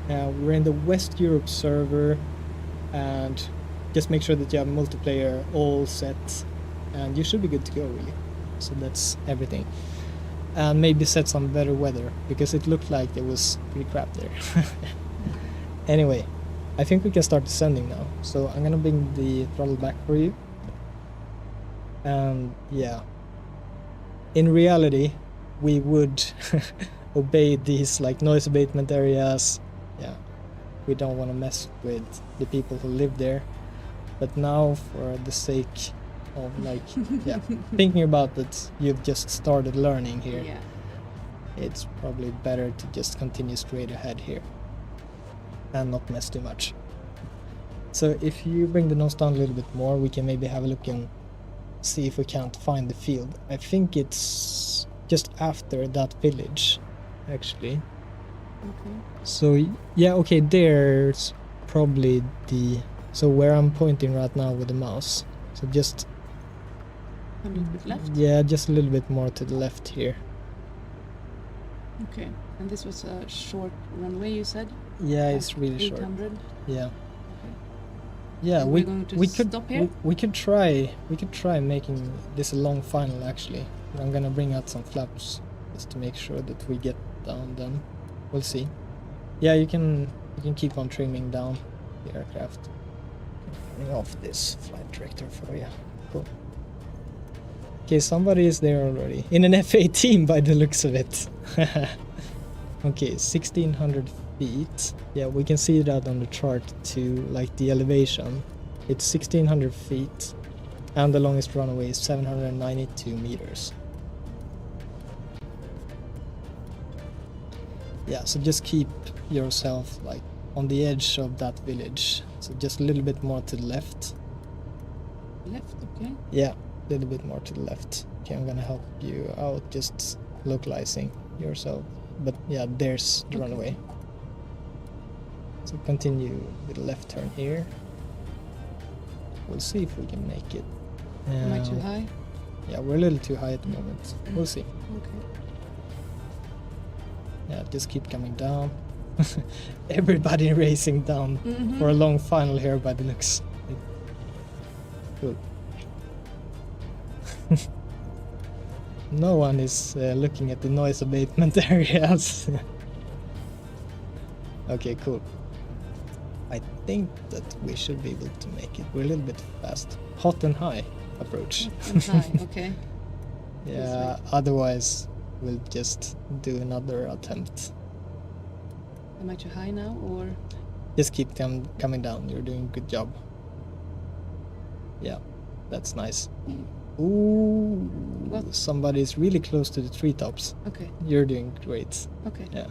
We're in the West Europe server, and just make sure that you have multiplayer all set, and you should be good to go, really. So that's everything. And maybe set some better weather, because it looked like it was pretty crap there. Anyway, I think we can start descending now. So I'm gonna bring the throttle back for you. And yeah, in reality, we would obey these like noise abatement areas. Yeah, we don't want to mess with the people who live there. But now, for the sake of like, yeah, thinking about that you've just started learning here, Yeah. it's probably better to just continue straight ahead here and not mess too much. So if you bring the nose down a little bit more, we can maybe have a look and see if we can't find the field. I think it's just after that village, actually. Okay. So yeah, okay, there's probably the, so where I'm pointing right now with the mouse. So just, A little bit left. yeah, just a little bit more to the left here. Okay. And this was a short runway, you said? Yeah, it's really short. 800. Yeah. Okay. Yeah, And we we're going to we could stop here? we could try making this a long final, actually. But I'm gonna bring out some flaps just to make sure that we get down. Then we'll see. Yeah, you can keep on trimming down the aircraft. Turning off this flight director for you. Cool. Okay, somebody is there already in an F-18 by the looks of it. Okay, 1600 feet. Yeah, we can see that on the chart too, like the elevation. It's 1600 feet, and the longest runway is 792 meters. Yeah, so just keep yourself like on the edge of that village. So just a little bit more to the left. Left, okay. Yeah, a little bit more to the left. Okay, I'm gonna help you out, just localizing yourself. But yeah, there's the Okay. runway. So continue with the left turn here. We'll see if we can make it. Am I too high? Yeah, we're a little too high at the moment. We'll see. Okay. Yeah, just keep coming down. Everybody racing down Mhm. for a long final here by the looks. Cool. No one is looking at the noise abatement areas. Okay, cool. I think that we should be able to make it. We're a little bit fast. Hot and high approach. And high, okay. Yeah, otherwise we'll just do another attempt. Am I too high now, or? Just keep them coming down. You're doing a good job. Yeah, that's nice. Ooh, What? somebody's really close to the treetops. Okay. You're doing great. Okay. Yeah.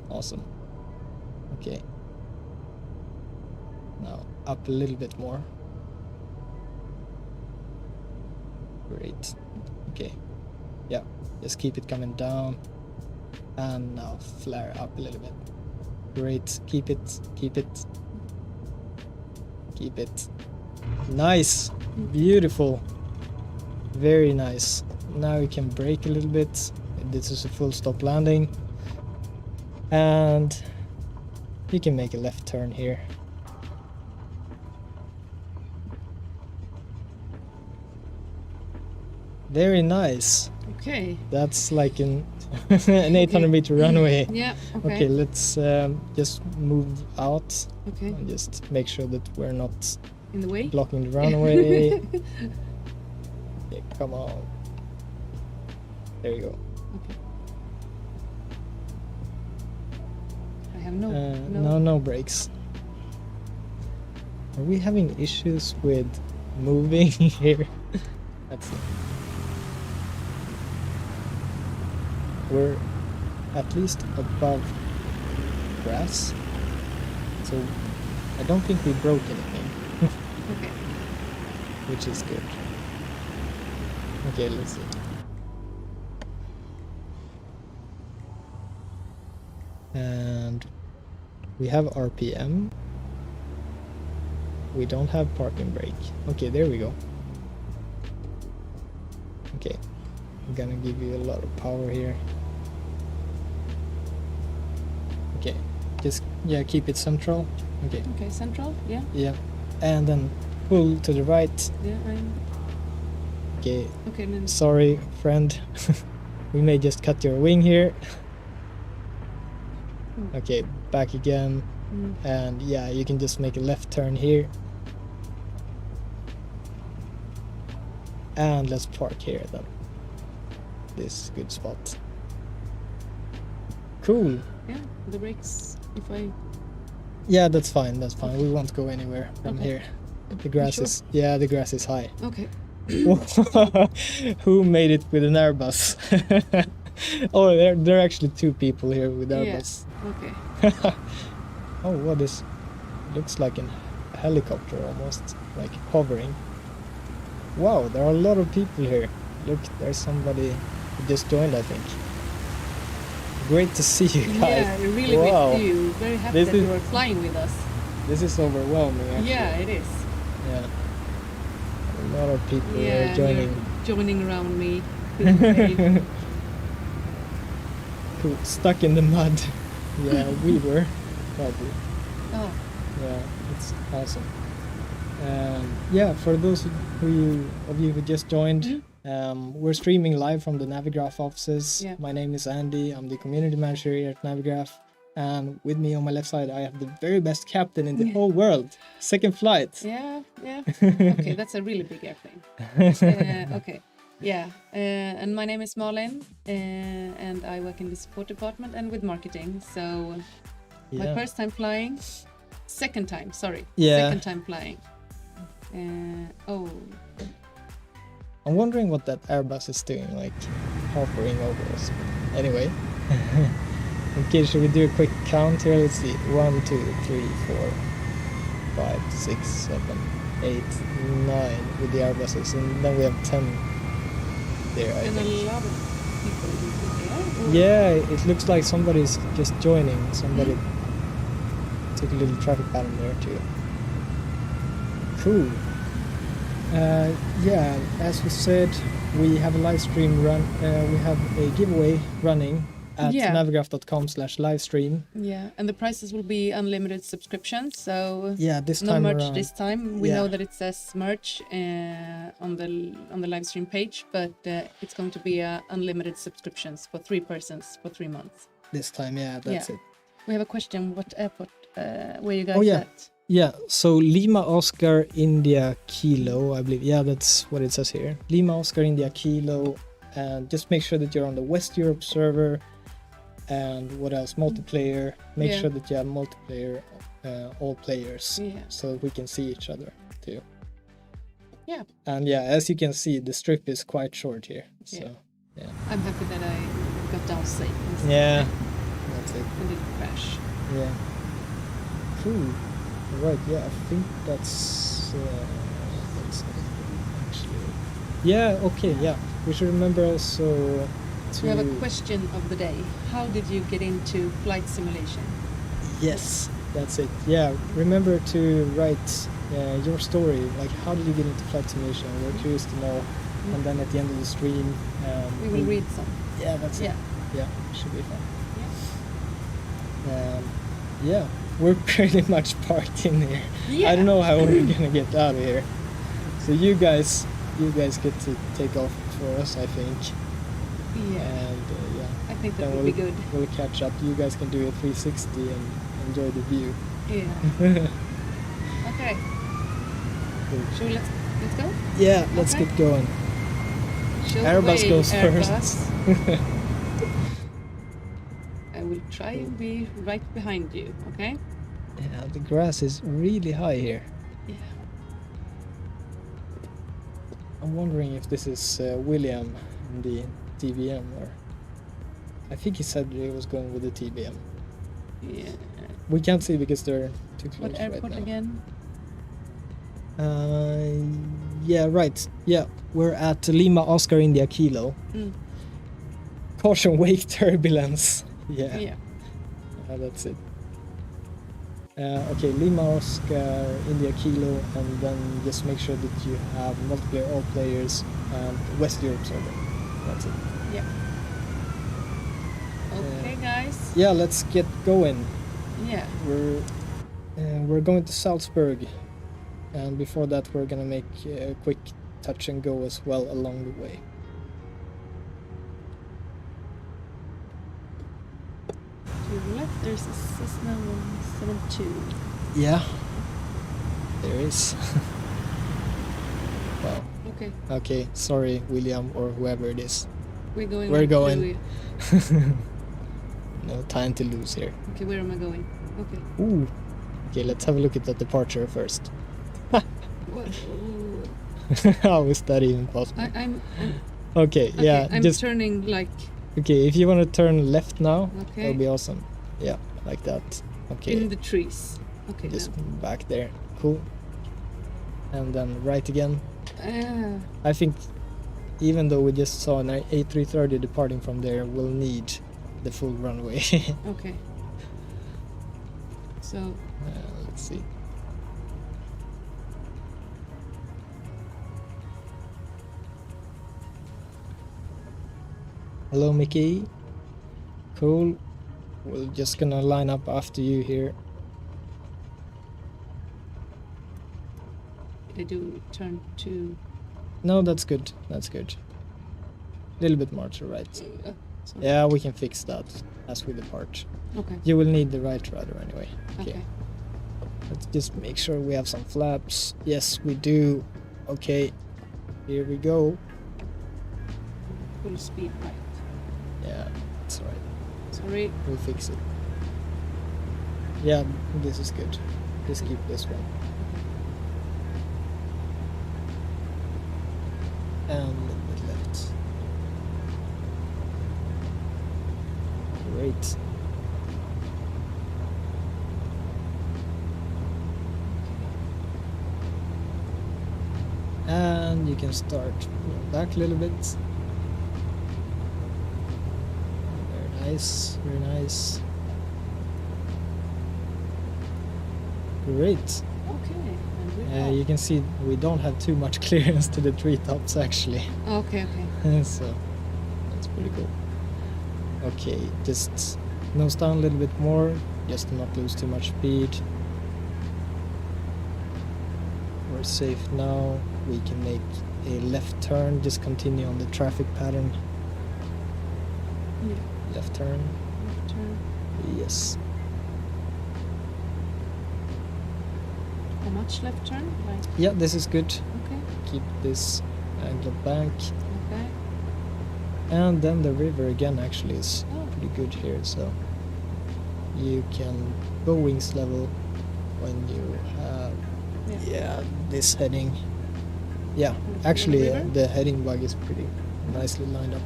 Awesome. Okay. Now up a little bit more. Great. Okay. Yeah. Just keep it coming down. And now flare up a little bit. Great. Keep it. Keep it. Keep it. Nice. Beautiful. Very nice. Now you can brake a little bit. This is a full stop landing. And you can make a left turn here. Very nice. Okay. That's like an 800 meter runway. Yeah. Okay. Okay, let's just move out Okay. and just make sure that we're not In the way. blocking the runway. Okay, come on. There you go. Okay. I have no. No brakes. Are we having issues with moving here? Let's see. We're at least above grass, so I don't think we broke anything, Okay. which is good. Okay, let's see. And we have RPM. We don't have parking brake. Okay, there we go. Okay, I'm gonna give you a lot of power here. Okay, just keep it central. Okay, Okay. Central. Yeah. yeah, and then pull to the right. Yeah. Okay, Okay. Then. sorry, friend. We may just cut your wing here. Okay, back again, and yeah, you can just make a left turn here. And let's park here then. This is a good spot. Cool. Yeah. The brakes. If I. Yeah, that's fine. That's fine. We won't go anywhere from Okay. here. The grass sure? is the grass is high. Okay. Who made it with an Airbus? Oh, there are actually two people here with Airbus. Okay. Oh, what is? Looks like a helicopter almost, like hovering. Wow, there are a lot of people here. Look, there's somebody who just joined, I think. Great to see you guys. Yeah. Really Wow. great to you. Very happy This that is- you are flying with us. This is overwhelming, actually. Yeah. It is. Yeah. A lot of people Yeah. are joining. You're joining around me. Feeling safe. Cool. Stuck in the mud. Yeah, we were probably. Oh. Yeah, it's awesome. Yeah, for those of you who just joined, we're streaming live from the Navigraph offices. Yeah. My name is Andy. I'm the community manager here at Navigraph. And with me on my left side, I have the very best captain in the whole world. Second flight. Yeah. Yeah. Okay. That's a really big airplane. Okay. Yeah. And my name is Malin, and I work in the support department and with marketing. So my Yeah. first time flying, second time Yeah. time flying. Oh, I'm wondering what that Airbus is doing, like hovering over us. Anyway. Okay, should we do a quick count here? Let's see. 1, 2, 3, 4, 5, 6, 7, 8, 9 with the Airbuses, and then we have 10 there, I and a think. lot of people there. Yeah, it looks like somebody's just joining. Somebody took a little traffic pattern there too. Cool. Yeah, as we said, we have a live stream run. We have a giveaway running at navigraph.com/livestream. Yeah, and the prices will be unlimited subscriptions. So Yeah, this no time merch around. this time. We Yeah. know that it says merch on the live stream page, but it's going to be unlimited subscriptions for 3 persons for 3 months. This time, yeah, that's Yeah. it. We have a question. What airport were you guys Oh, yeah. at? Yeah, so Lima Oscar India Kilo, I believe. Yeah, that's what it says here. Lima Oscar India Kilo. And just make sure that you're on the West Europe server. And what else? Multiplayer. Make Yeah. sure that you have multiplayer, all players, Yeah. so we can see each other too. Yeah. And yeah, as you can see, the strip is quite short here. So Yeah. I'm happy that I got down safe. yeah, that's it. And didn't crash. Yeah. Cool. Right. Yeah, I think that's actually. Yeah. Okay. Yeah. We should remember also to. We have a question of the day. How did you get into flight simulation? Yes, that's it. Yeah. Remember to write your story. Like, how did you get into flight simulation? We're curious to know. And then at the end of the stream, We will read some. Yeah, that's Yeah. it. Yeah, should be fun. Yeah. Yeah, we're pretty much parked in here. Yeah. I don't know how we're gonna get out of here. So you guys get to take off for us, I think. Yeah. And yeah, I think that then would be good. We'll catch up. You guys can do a 360 and enjoy the view. Yeah. Okay. Cool. Should we let's go? Yeah, let's Okay. get going. Show the Airbus way, goes Airbus. first. I will try and be right behind you, okay? Yeah, the grass is really high here. Yeah. I'm wondering if this is William in the TBM, or I think he said he was going with the TBM. Yeah. We can't see because they're too close What airport right now. again? Yeah, right. Yeah, we're at Lima Oscar India Kilo. Mm. Caution wake turbulence. Yeah, Yeah. that's it. Okay, Lima Oscar India Kilo, and then just make sure that you have multiplayer all players and West Europe server. That's it. Yeah. Okay, guys. Yeah, let's get going. Yeah. We're going to Salzburg, and before that we're gonna make a quick touch and go as well along the way. To your left, there's a Cessna 172. Yeah, there is. Well, Okay, okay, sorry William or whoever it is. we're going. We're right going. through it. No time to lose here. Okay, where am I going? Okay. Ooh. Okay, let's have a look at the departure first. What? Ooh. How is that even possible? I'm Okay, okay, yeah, I'm just turning like. okay. If you want to turn left now, Okay. that'll be awesome. Yeah, like that. Okay, In the trees. Okay. just now. back there. Cool. And then right again. Ah, I think even though we just saw an A330 departing from there, we'll need the full runway. okay. So Let's see. Hello, Mickey. Cool. We're just gonna line up after you here. did I do turn to? No, that's good. That's good. A little bit more to right. Sorry. Yeah, we can fix that as we depart. Okay. You will need the right rudder anyway. Okay. Let's just make sure we have some flaps. Yes, we do. Okay. Here we go. Full speed right. Yeah, that's right. Sorry. We'll fix it. Yeah, this is good. Just keep this one. And a little bit left. Great. And you can start pulling back a little bit. Very nice, very nice. Great. Okay. And we You can see we don't have too much clearance to the treetops actually. Okay. Okay. So that's pretty cool. Okay, just nose down a little bit more, just to not lose too much speed. We're safe now. We can make a left turn, just continue on the traffic pattern. Yeah. Left turn. Left turn. Yes. How much left turn? Like. Yeah, this is good. Okay. Keep this angled bank. Okay. And then the river again actually is Oh. pretty good here, so you can go wings level when you have this heading. Yeah, actually the heading bug is pretty nicely lined up.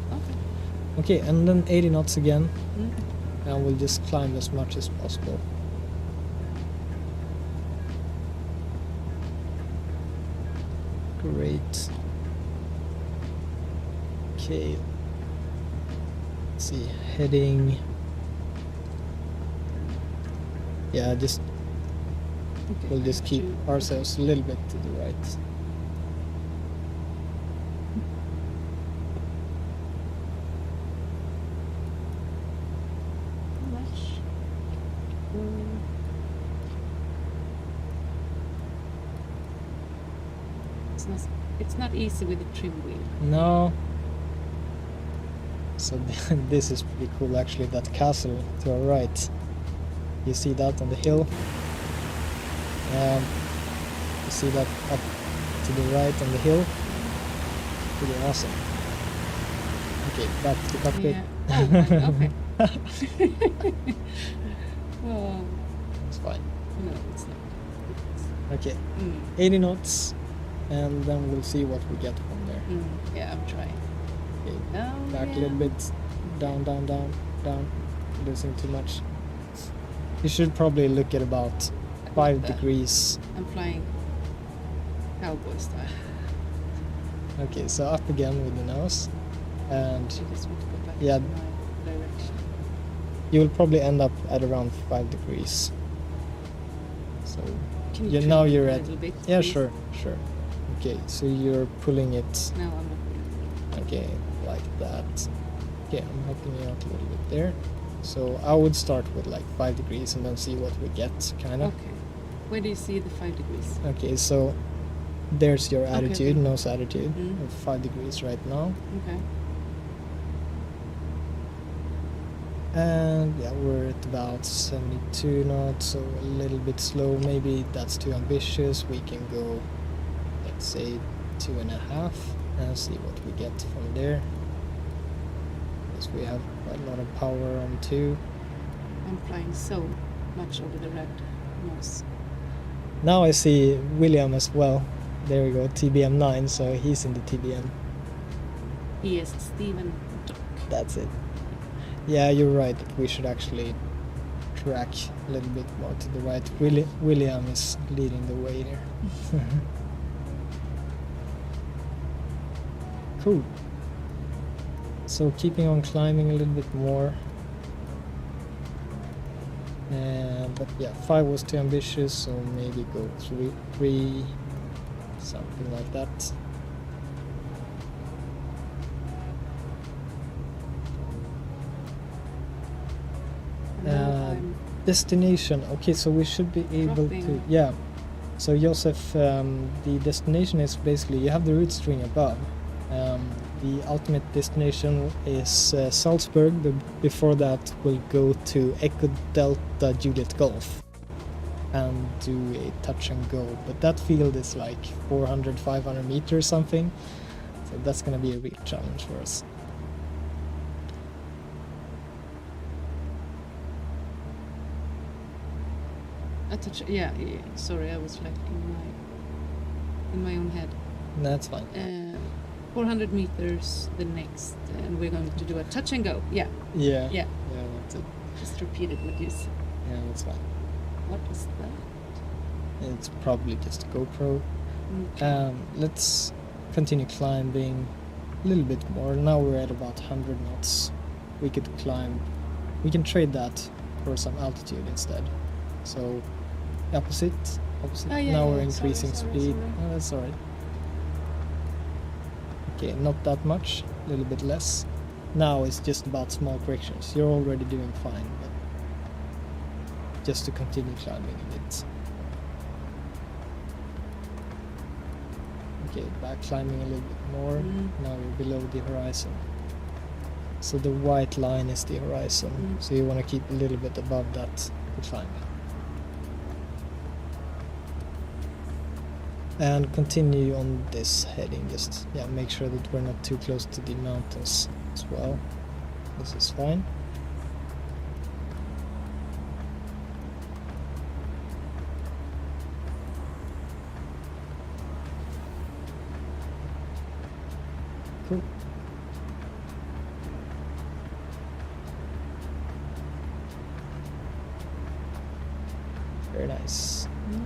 Okay, and then 80 knots again, and we'll just climb as much as possible. Great. Okay. Let's see, heading. Yeah, just we'll just keep ourselves a little bit to the right. It's not easy with the trim wheel. No. So this is pretty cool actually, that castle to our right. You see that on the hill. You see that up to the right on the hill. Pretty awesome. Okay, back to the cockpit. Yeah. Okay. Oh, It's fine. no, it's not. Okay, 80 knots, and then we'll see what we get from there. Yeah, I'm trying. Okay, Down back a little again. bit, down, down, down, down. Losing too much. You should probably look at about 5 that. degrees. I'm flying cowboy style. Okay, so up again with the nose, and I just want to go back Yeah. to my direction. you will probably end up at around 5 degrees. So Can you yeah, trim now it you're a at little bit, yeah, please? sure. Okay, so you're pulling it. No, I'm not. Okay, like that. Okay, I'm helping you out a little bit there. So I would start with like 5 degrees and then see what we get, kind of. Okay. Where do you see the 5 degrees? Okay, so there's your Okay, attitude, okay. nose attitude, Mm. of 5 degrees right now. Okay. And yeah, we're at about 72 knots, so a little bit slow. Maybe that's too ambitious. We can go, let's say, 2.5 and see what we get from there. Because we have quite a lot of power on 2. I'm flying so much over the red nose. Now I see William as well. There we go, TBM 9, so he's in the TBM. He is Steven. That's it. Yeah, you're right. We should actually track a little bit more to the right. William is leading the way there. Cool. So keeping on climbing a little bit more. But yeah, 5 was too ambitious, so maybe go 3, something like that. Now I'm Destination. Okay, so we should be able to. Dropping. Yeah. So Joseph, the destination is basically you have the route string above. The ultimate destination is Salzburg. Before that, we'll go to Echo Delta Juliet Golf and do a touch and go. But that field is like 400, 500 meters something. So that's gonna be a real challenge for us. yeah, sorry, I was like in my own head. That's fine. 400 meters the next, and we're going to do a touch and go. Yeah, Yeah. yeah. Yeah, that's it. Just repeated what you said. Yeah, that's fine. What was that? It's probably just a GoPro. Okay. Let's continue climbing a little bit more. Now we're at about 100 knots. We could climb. We can trade that for some altitude instead. So opposite. Oh, yeah, Now yeah, we're sorry, increasing sorry. speed. Oh, that's alright. Okay, not that much. A little bit less. Now it's just about small corrections. You're already doing fine, but just to continue climbing a bit. Okay, back climbing a little bit more. Now you're below the horizon. So the white line is the horizon. So you want to keep a little bit above that to climb. And continue on this heading. Just make sure that we're not too close to the mountains as well. This is fine. Very nice. Mm.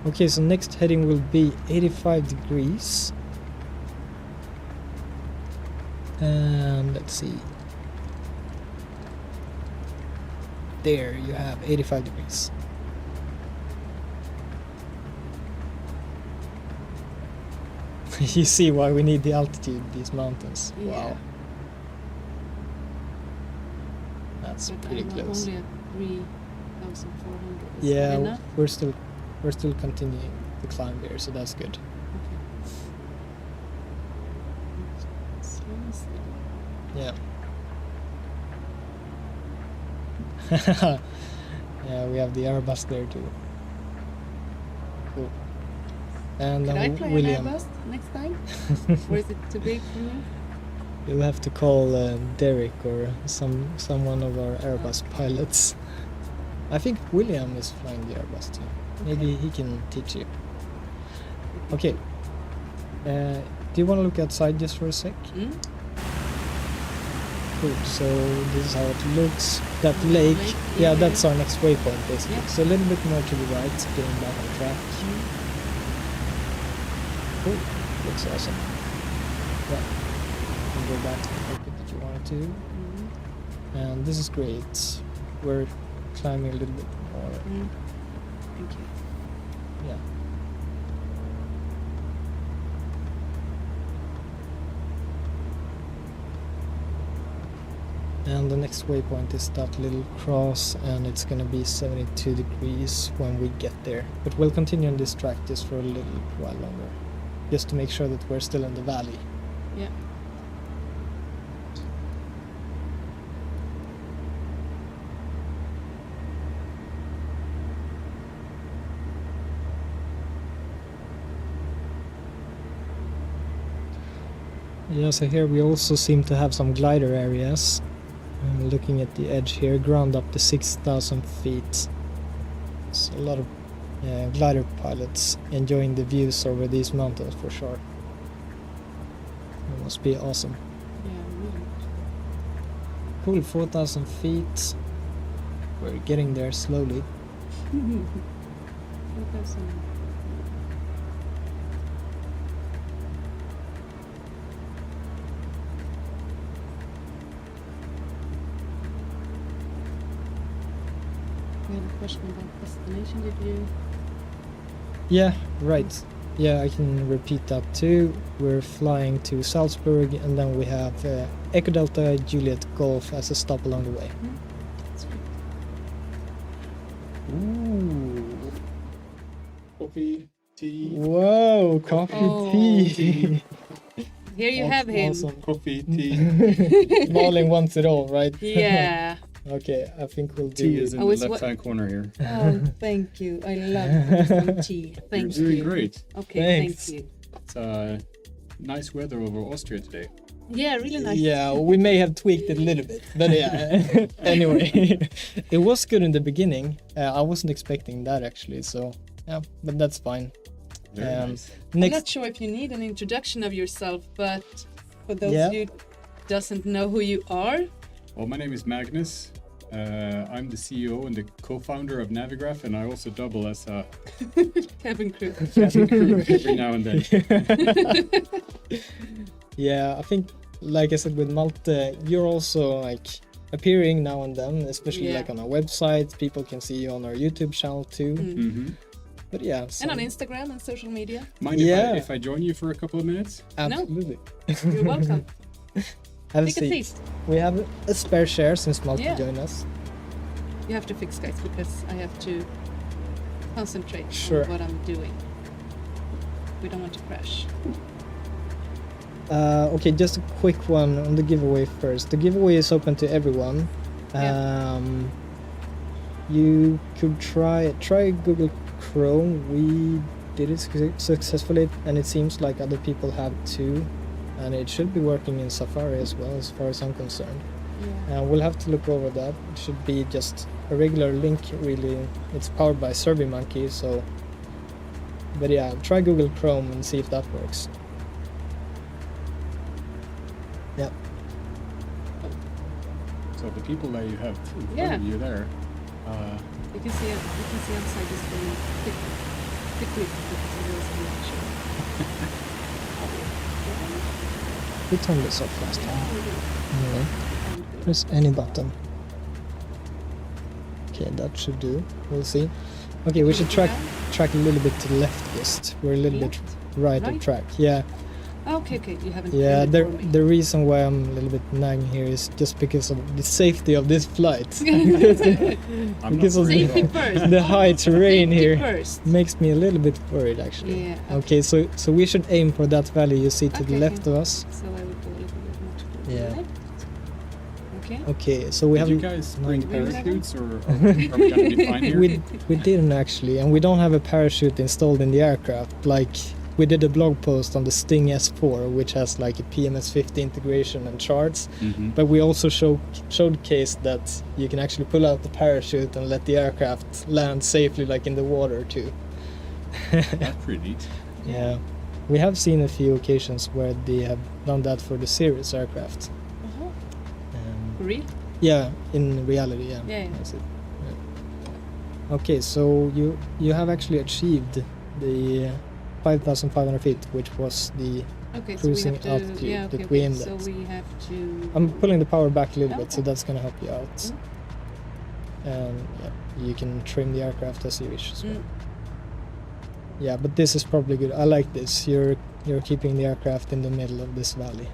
Okay, so next heading will be 85 degrees. And let's see. There you have 85 degrees. You see why we need the altitude, these mountains. Yeah. Wow. That's But pretty I'm close. only at 3,400. Is that Yeah, enough? we're still continuing the climb there, so that's good. Okay. Slow and steady. Yeah. Yeah, we have the Airbus there too. Cool. And Could I then fly William, an Airbus next time? Or is it too big for me? you'll have to call Derek or someone of our Airbus pilots. I think William is flying the Airbus too. Maybe he can teach you. Okay. Do you want to look outside just for a sec? Mm? Cool. So this is how it looks. That lake, yeah, that's our next waypoint basically. Yeah. So a little bit more to the right, getting back on track. Mm. Cool. Looks awesome. Yeah. You can go back to the cockpit if you wanted to. Mm. And this is great. We're climbing a little bit more. Mm. Thank you. Yeah. And the next waypoint is that little cross, and it's gonna be 72 degrees when we get there. But we'll continue on this track just for a little while longer, just to make sure that we're still in the valley. Yeah. Yeah, so here we also seem to have some glider areas. Looking at the edge here, ground up to 6,000 feet. So a lot of glider pilots enjoying the views over these mountains for sure. It must be awesome. Yeah, really. Cool, 4,000 feet. We're getting there slowly. 4,000. We had a question about destination. Did you? Yeah, right. Yeah, I can repeat that too. We're flying to Salzburg, and then we have Echo Delta Juliet Golf as a stop along the way. That's great. Ooh. Coffee, tea, Whoa, coffee, Oh. tea. Here you That's have him. awesome. coffee, tea. Malin wants it all, right? Yeah. Okay, I think we'll do Tea is in I the was left-hand corner here. Oh, thank you. I love some tea. Thank You're doing you. great. Okay, Thanks. thank you. It's nice weather over Austria today. Yeah, really nice. Yeah, we may have tweaked it a little bit, but yeah. Anyway, it was good in the beginning. I wasn't expecting that actually, so yeah, but that's fine. Very nice. I'm Next, not sure if you need an introduction of yourself, but for those Yeah. of you doesn't know who you are, Well, my name is Magnus. I'm the CEO and the co-founder of Navigraph, and I also double as a cabin crew. cabin crew every now and then. yeah, I think, like I said with Malte, you're also like appearing now and then, especially Yeah. like on our website. People can see you on our YouTube channel too. Mm-hmm. But yeah, And on Instagram and social media. Mind Yeah. if I join you for a couple of minutes? absolutely. You're welcome. Have Take a seat. seat. We have a spare chair since Malte Yeah. joined us. You have to fix, guys, because I have to concentrate Sure. on what I'm doing. We don't want to crash. Okay, just a quick one on the giveaway first. The giveaway is open to everyone. Yeah. You could try Google Chrome. We did it successfully, and it seems like other people have too. And it should be working in Safari as well, as far as I'm concerned. Yeah. We'll have to look over that. It should be just a regular link, really. It's powered by SurveyMonkey, so. But yeah, try Google Chrome and see if that works. Yeah. So the people that you have in front Yeah. of you there, You can see outside this very thick because it was a picture. We turned this off last time. No. Press any button. Okay, that should do. We'll see. Okay, we should track a little bit to the left just. We're a little bit right of Right? track. Yeah. Okay, you haven't. Yeah, ended for me. the reason why I'm a little bit nagging here is just because of the safety of this flight. I'm Because not of worried Safety at all. first. the high terrain Safety here first. makes me a little bit worried actually. Yeah. Okay, so we should aim for that value you see to the Okay, left of us. So I would go a little bit more to the Yeah. left. Okay. Okay, so we Did have you guys bring nine parachutes, or are we going to be fine here? we didn't actually, and we don't have a parachute installed in the aircraft. Like we did a blog post on the Sting S4, which has like a PMS-50 integration and charts. Mhm. But we also showcased that you can actually pull out the parachute and let the aircraft land safely, like in the water too. That's pretty neat. Yeah, we have seen a few occasions where they have done that for the Cirrus aircraft. Uh-huh. Um, Real? yeah, in reality, yeah. Yeah. That's it. Yeah. Okay, so you have actually achieved the 5,500 feet, which was the. Okay, so we Cruising have to. altitude Yeah, that okay, we okay. aimed So at. we have to. I'm pulling the power back a little bit, so Okay. that's gonna help you out. Mm. And yeah, you can trim the aircraft as you wish as well. Mm. Yeah, but this is probably good. I like this. You're keeping the aircraft in the middle of this valley.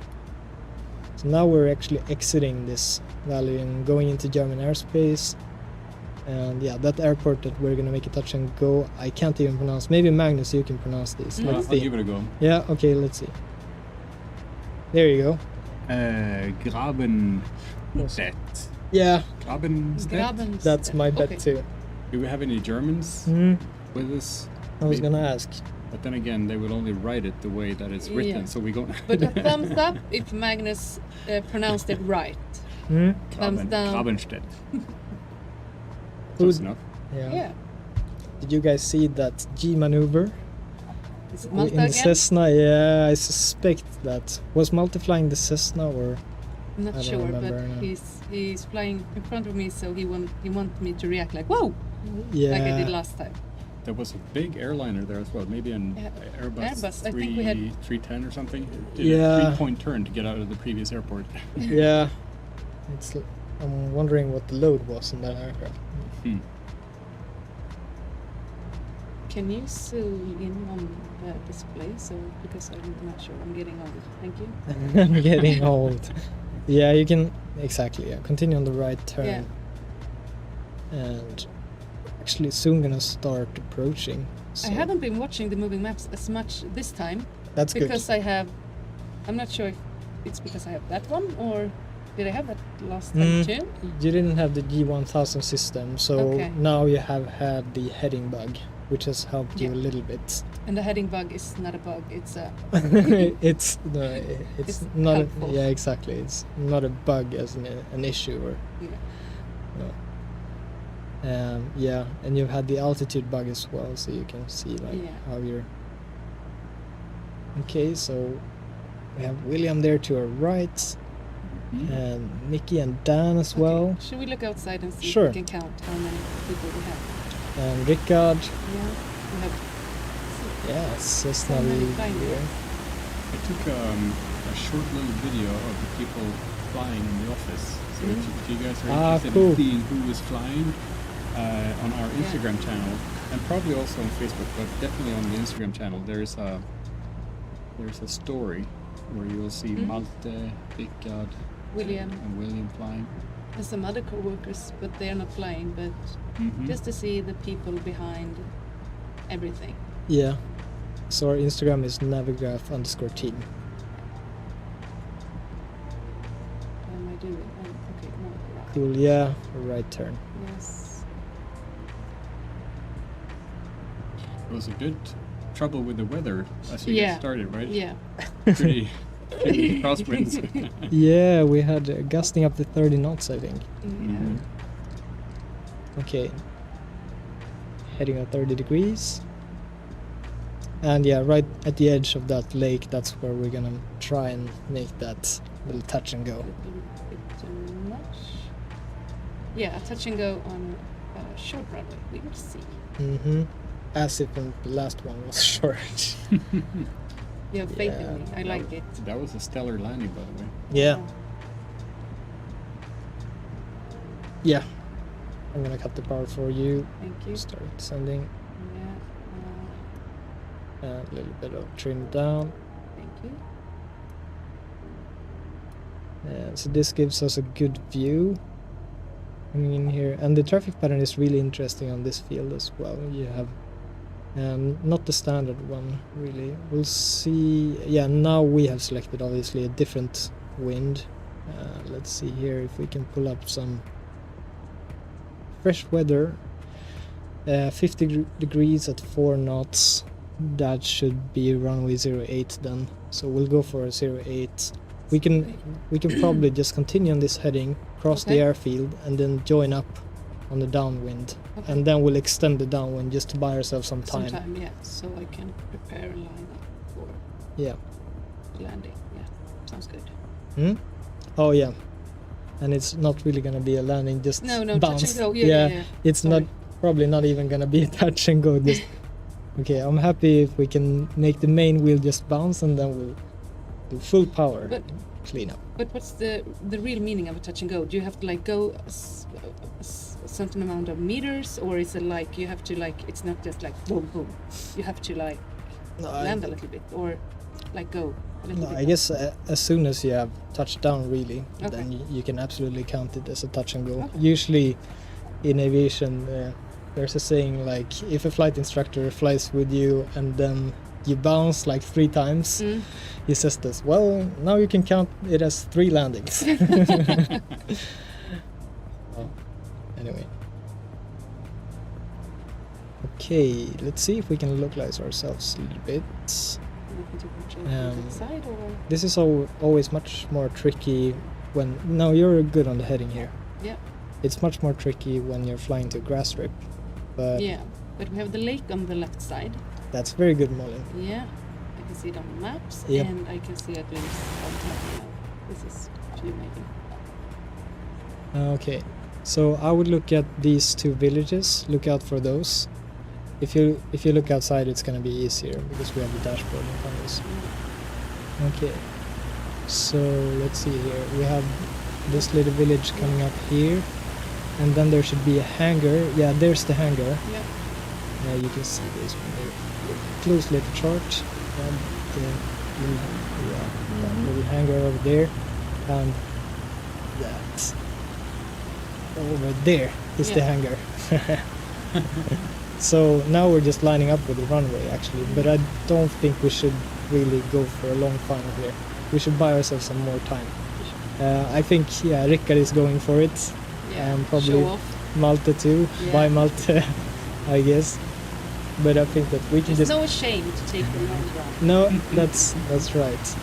So now we're actually exiting this valley and going into German airspace. And yeah, that airport that we're gonna make a touch and go, I can't even pronounce. Maybe Magnus, you can pronounce this. Mm. I'll Let's see. give it a go. Yeah, okay, let's see. There you go. Grabenstedt. Yeah, Grabenstedt? Graben. that's my bet Okay. too. Do we have any Germans Mm, with us? I was Maybe. gonna ask. But then again, they will only write it the way that it's written, Yeah. so we go. But a thumbs up if Magnus pronounced it right. Mm, Thumbs down. Grabenstedt. Who's- Close enough. yeah. Yeah. Did you guys see that G maneuver Is it in Malta the again? Cessna? Yeah, I suspect that was Malta flying the Cessna or I'm not I don't sure, but remember now. he's flying in front of me, so he wanted me to react like whoa, yeah. like I did last time. There was a big airliner there as well, maybe an Yeah. Airbus, I think we had- 310 or something. It did Yeah. a 3-point turn to get out of the previous airport. Yeah, I'm wondering what the load was in that aircraft. Hmm. Can you zoom in on the display? So because I'm not sure, I'm getting old. Thank you. I'm getting old. Yeah, you can exactly. Yeah, continue on the right turn. Yeah. And actually, soon gonna start approaching. So I haven't been watching the moving maps as much this time That's good. because I have. I'm not sure if it's because I have that one or did I have that last time Mm. too? You didn't have the G1000 system, so Okay. now you have had the heading bug, which has helped you Yeah. a little bit. And the heading bug is not a bug; it's a. it's no, it's It's not. helpful. Yeah, exactly. It's not a bug as an issue or. Yeah. Yeah, and you've had the altitude bug as well, so you can see like Yeah. how you're. Okay, so we have William there to our right, Mhm. and Nikki and Dan as well, Okay. Should we look outside and see Sure. if we can count how many people we have? and Rickard. Yeah, we have. Yes, it's So not many really flying here. I took a short little video of the people flying in the office. So if you guys are interested cool. in seeing who is flying on our Instagram channel, and probably also on Facebook, but definitely on the Instagram channel, there's a story where you will see Mhm. Malte, Rickard, William and William flying. and some other co-workers, but they are not flying. But Mhm. just to see the people behind everything. Yeah. So our Instagram is navigraph_team. What am I doing? Oh, okay, no, right. Cool. Yeah, right turn. Yes. There was a bit trouble with the weather as you Yeah. get started, right? Yeah. Pretty crosswinds. Yeah, we had gusting up to 30 knots, I think. Mhm. Okay. Heading at 30 degrees. And yeah, right at the edge of that lake, that's where we're gonna try and make that little touch and go. A little bit too much. Yeah, touch and go on short runway. We will see. Mm-hmm. As if the last one was short. You have faith in me. I like it. That was a stellar landing, by the way. Yeah. Yeah. I'm gonna cut the power for you. Thank you. Start sending. Yeah. A little bit of trim down. Thank you. So this gives us a good view coming in here, and the traffic pattern is really interesting on this field as well. You have not the standard one really. We'll see. Yeah, now we have selected obviously a different wind. Let's see here if we can pull up some fresh weather. 50 degrees at 4 knots. That should be runway 08 then. So we'll go for a 08. We can probably just continue on this heading, cross the airfield, and then join up on the downwind. Okay. And then we'll extend the downwind just to buy ourselves some time. Yeah. So I can prepare a line up for landing. Yeah, sounds good. Oh yeah. And it's not really gonna be a landing, just No, bounce. touch and go. Yeah. It's Sorry. probably not even gonna be a touch and go. Just okay. I'm happy if we can make the main wheel just bounce, and then we'll do full power clean up. But what's the real meaning of a touch and go? Do you have to like go a certain amount of meters, or is it like you have to like it's not just like boom boom? You have to like land a little bit, or like go a little bit. I guess as soon as you have touched down, really, then you can absolutely count it as a touch and go. Okay. Usually, in aviation, there's a saying like if a flight instructor flies with you and then you bounce like 3 times, he says this, well, now you can count it as 3 landings. Anyway. Okay, let's see if we can localize ourselves a little bit. This is always much more tricky when... No, you're good on the heading here. Yeah. It's much more tricky when you're flying to a grass strip. But yeah, but we have the lake on the left side. That's very good, Molly. Yeah, I can see it on the maps, Yep. and I can see it on top now. This is view making. Okay, so I would look at these 2 villages. Look out for those. If you look outside, it's gonna be easier because we have the dashboard in front of us. Okay, so let's see here. We have this little village coming up here, and then there should be a hangar. Yeah, there's the hangar. Yeah. You can see this when you look closely at the chart. And that little hangar over there, and that over there is the hangar. So now we're just lining up with the runway actually, but I don't think we should really go for a long final here. We should buy ourselves some more time. I think Rickard is going for it, and probably show off. Malte too. Buy Malte, I guess. But I think that we can There's just... no shame to take the long run. No, that's right.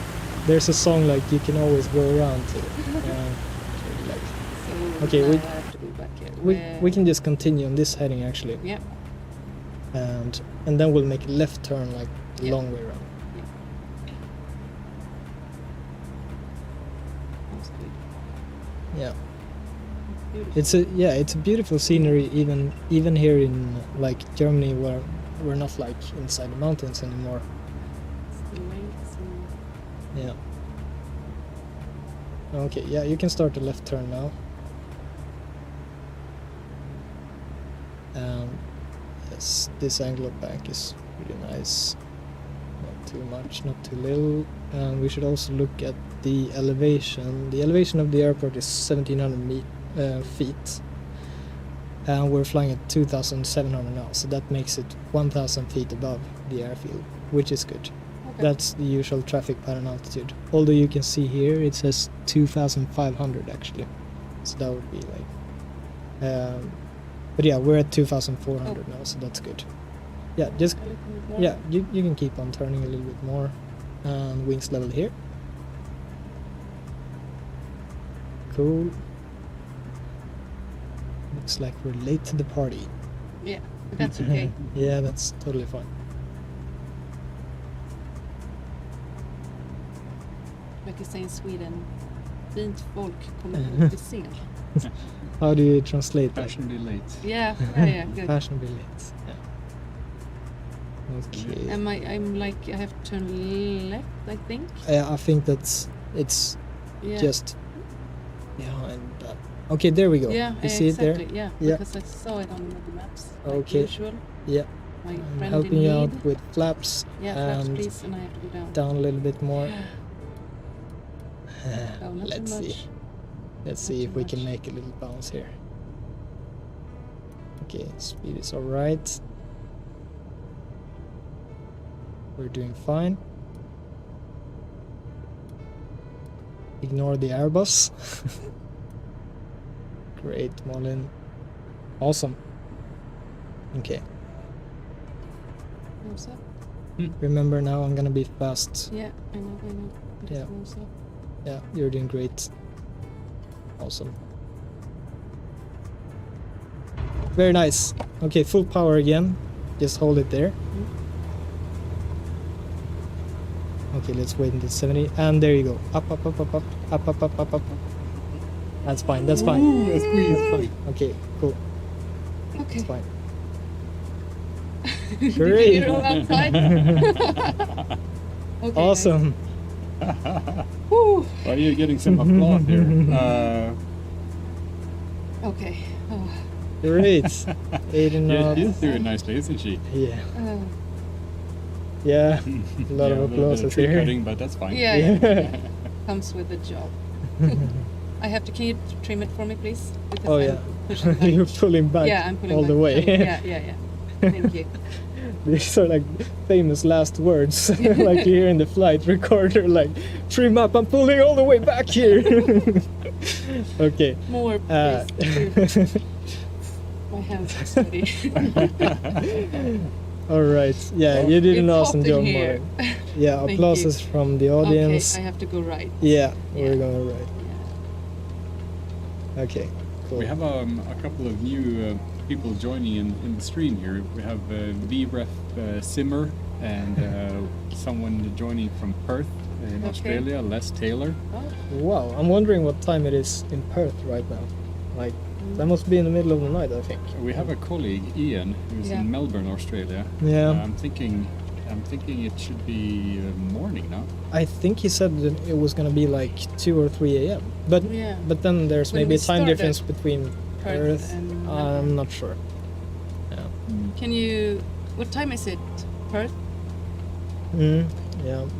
There's a song like you can always go around to. Okay, I have to go back here. we can just continue on this heading actually. Yeah. And then we'll make a left turn like the long way around. Yeah. That's good. Yeah. Beautiful. It's a beautiful scenery even here in like Germany where we're not like inside the mountains anymore. It's the lakes and... Yeah. Okay, yeah, you can start the left turn now. Yes, this angle of bank is really nice. Not too much, not too little. And we should also look at the elevation. The elevation of the airport is 1700 feet. And we're flying at 2,700 now, so that makes it 1,000 feet above the airfield, which is good. Okay. That's the usual traffic pattern altitude. Although you can see here it says 2,500 actually, so that would be like. But yeah, we're at 2,400 now, so that's good. Yeah, just you can keep on turning a little bit more, and wings level here. Cool. Looks like we're late to the party. Yeah, but that's okay. Yeah, that's totally fine. Like you say in Sweden, fint folk kommer lite sent. How do you translate that? Fashionably late. Yeah, good. Fashionably late. Yeah. Okay. I'm like, I have to turn left, I think. I think it's Yeah. just behind that. Okay, there we go. Yeah, You see exactly. it there? Yeah, Yeah. because I saw it on the maps. Okay. Like usual. Yeah. My I'm friend helping in you out need. with flaps. Yeah, flaps, and please, and I have to go down. down a little bit more. Oh, not Let's too see. much. Let's Not see too if we can much. make a little bounce here. Okay, speed is all right. We're doing fine. Ignore the Airbus. Great, Malin. Awesome. Okay, Nose up. remember now I'm gonna be fast. Yeah, I know. Just Yeah. nose up. Yeah, you're doing great. Awesome. Very nice. Okay, full power again. Just hold it there. Okay, let's wait until 70. And there you go. Up, up, up, up, up, up, up, up, up, up. That's fine, that's fine. Ooh, that's squeeze. That's fine. Okay, cool. Okay. It's fine. Did you Great. hear all outside? Okay, Awesome. nice. Whew. Well, you're getting some applause here. Okay. Oh. Great. 80 Yeah, knots. she's doing nicely, isn't she? Yeah. Oh. Yeah. A lot Yeah, of a little bit applause of tree here. cutting, but that's fine. Yeah, Yeah. yeah. Comes with the job. I have to. Can you trim it for me, please? Because Oh I'm yeah. pushing back. You're pulling back Yeah, I'm pulling all back. the way. Yeah. Thank you. These are like famous last words, like you hear in the flight recorder, like trim up, I'm pulling all the way back here. Okay. More, Uh, please. My hands are sweaty. all right. Yeah, you did an It's awesome hot in job, here. Mark. Yeah, Thank applauses from the audience. Okay, I have to go right. Yeah, we're Yeah. going right. Okay, cool. We have a couple of new people joining in the stream here. We have VREF Simmer and someone joining from Perth in Okay. Australia, Les Taylor. Oh, Wow, I'm wondering what time it is in Perth right now. Like, that must be in the middle of the night, I think. We have a colleague, Ian, who's Yeah. in Melbourne, Australia. Yeah. I'm thinking it should be morning now. I think he said that it was gonna be like 2 or 3 a.m. But yeah. but then there's When maybe we a time started, difference between Perth Perth. and I'm Melbourne. not sure. Yeah. Can you? What time is it, Perth? Yeah.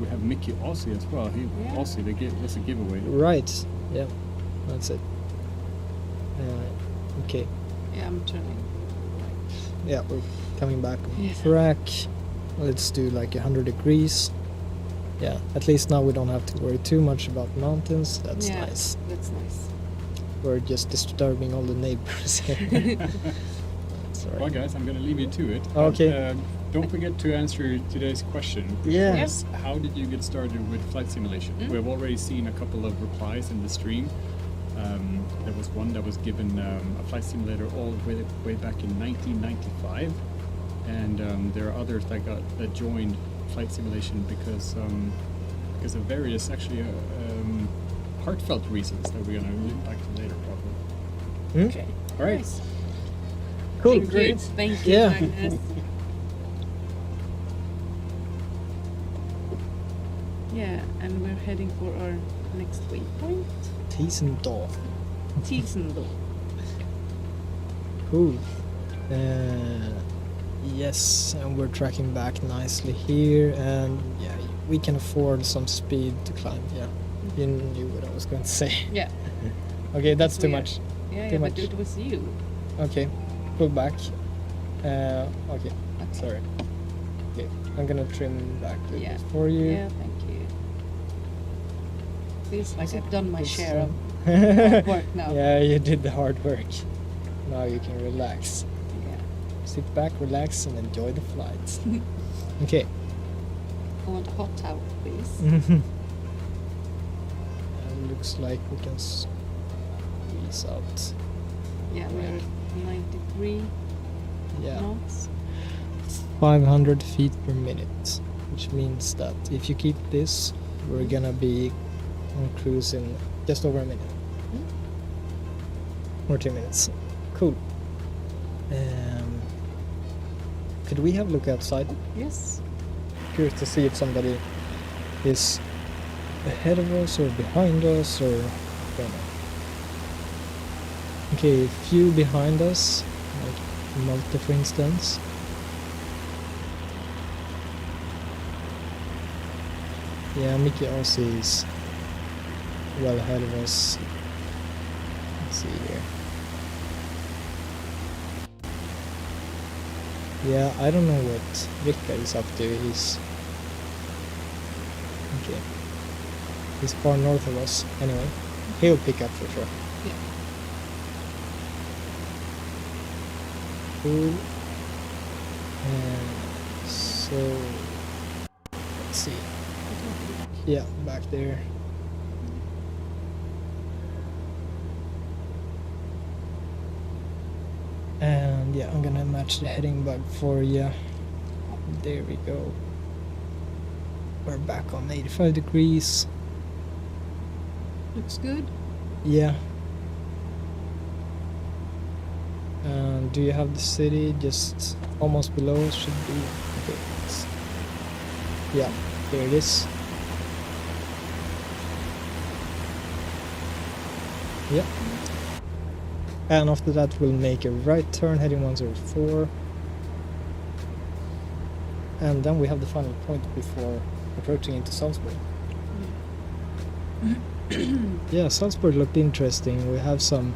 We have Mickey Aussie as well. Yeah. Aussie, that's a giveaway. Right. Yeah. That's it. Okay. Yeah, I'm turning. Yeah, we're coming back on Yes. track. Let's do like 100 degrees. Yeah. At least now we don't have to worry too much about mountains. That's Yeah. nice. That's nice. We're just disturbing all the neighbors here. Sorry. Well, guys, I'm going to leave you to it. Okay. But, don't forget to answer today's question. which Yeah. was, how did you get started with flight simulation? Mm. We've already seen a couple of replies in the stream. There was one that was given a flight simulator all the way back in 1995, and there are others that joined flight simulation because of various actually heartfelt reasons that we're going to look back to later probably. Hmm? Okay. All right. Nice. Cool. Thank Great. you. Thank you, Yeah. Magnus. Yeah, and we're heading for our next waypoint. Tiesendorf. Tiesendorf. Cool. Yes, and we're tracking back nicely here, and yeah, we can afford some speed to climb. Yeah, you knew what I was going to say. Yeah. Okay, that's too Weird. much. Yeah, Too but much. it was you. Okay, pull back. Okay, sorry. Okay, I'm gonna trim back a little Yeah. bit for you. Yeah, thank you. Feels like I've done my It's, share of hard work now. Yeah, you did the hard work. Now you can relax. Yeah. Sit back, relax, and enjoy the flight. Okay. I want a hot towel, please. And looks like we can squeeze out. Yeah, we're at 93 Yeah, knots. 500 feet per minute, which means that if you keep this, we're gonna be on cruise in just over a minute. Or 2 minutes. Cool. Could we have a look outside? Yes. Curious to see if somebody is ahead of us or behind us or I don't know. Okay, a few behind us, like Malta for instance. Yeah, Mickey Aussie is well ahead of us. Let's see here. Yeah, I don't know what Rickard is up to. He's okay. He's far north of us. Anyway, he'll pick up for sure. Yeah. Cool. So let's see. Yeah, back there. And yeah, I'm gonna match the heading bug for you. There we go. We're back on 85 degrees. Looks good. Yeah. And do you have the city just almost below us? Should be. Okay. Yeah, there it is. Yeah. And after that we'll make a right turn heading 104. And then we have the final point before approaching into Salzburg. Yeah, Salzburg looked interesting. We have some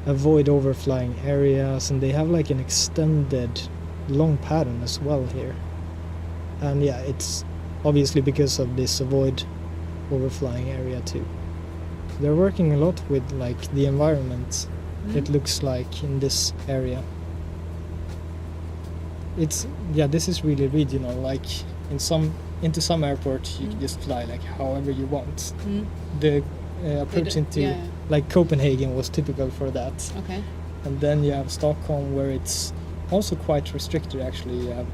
avoid overflying areas and they have like an extended long pattern as well here. And yeah, it's obviously because of this avoid overflying area too. They're working a lot with like the environment. It looks like in this area. It's this is really regional. Like into some airports you can just fly like however you want. The approach into like Copenhagen was typical for that. Okay. And then you have Stockholm where it's also quite restricted actually. You have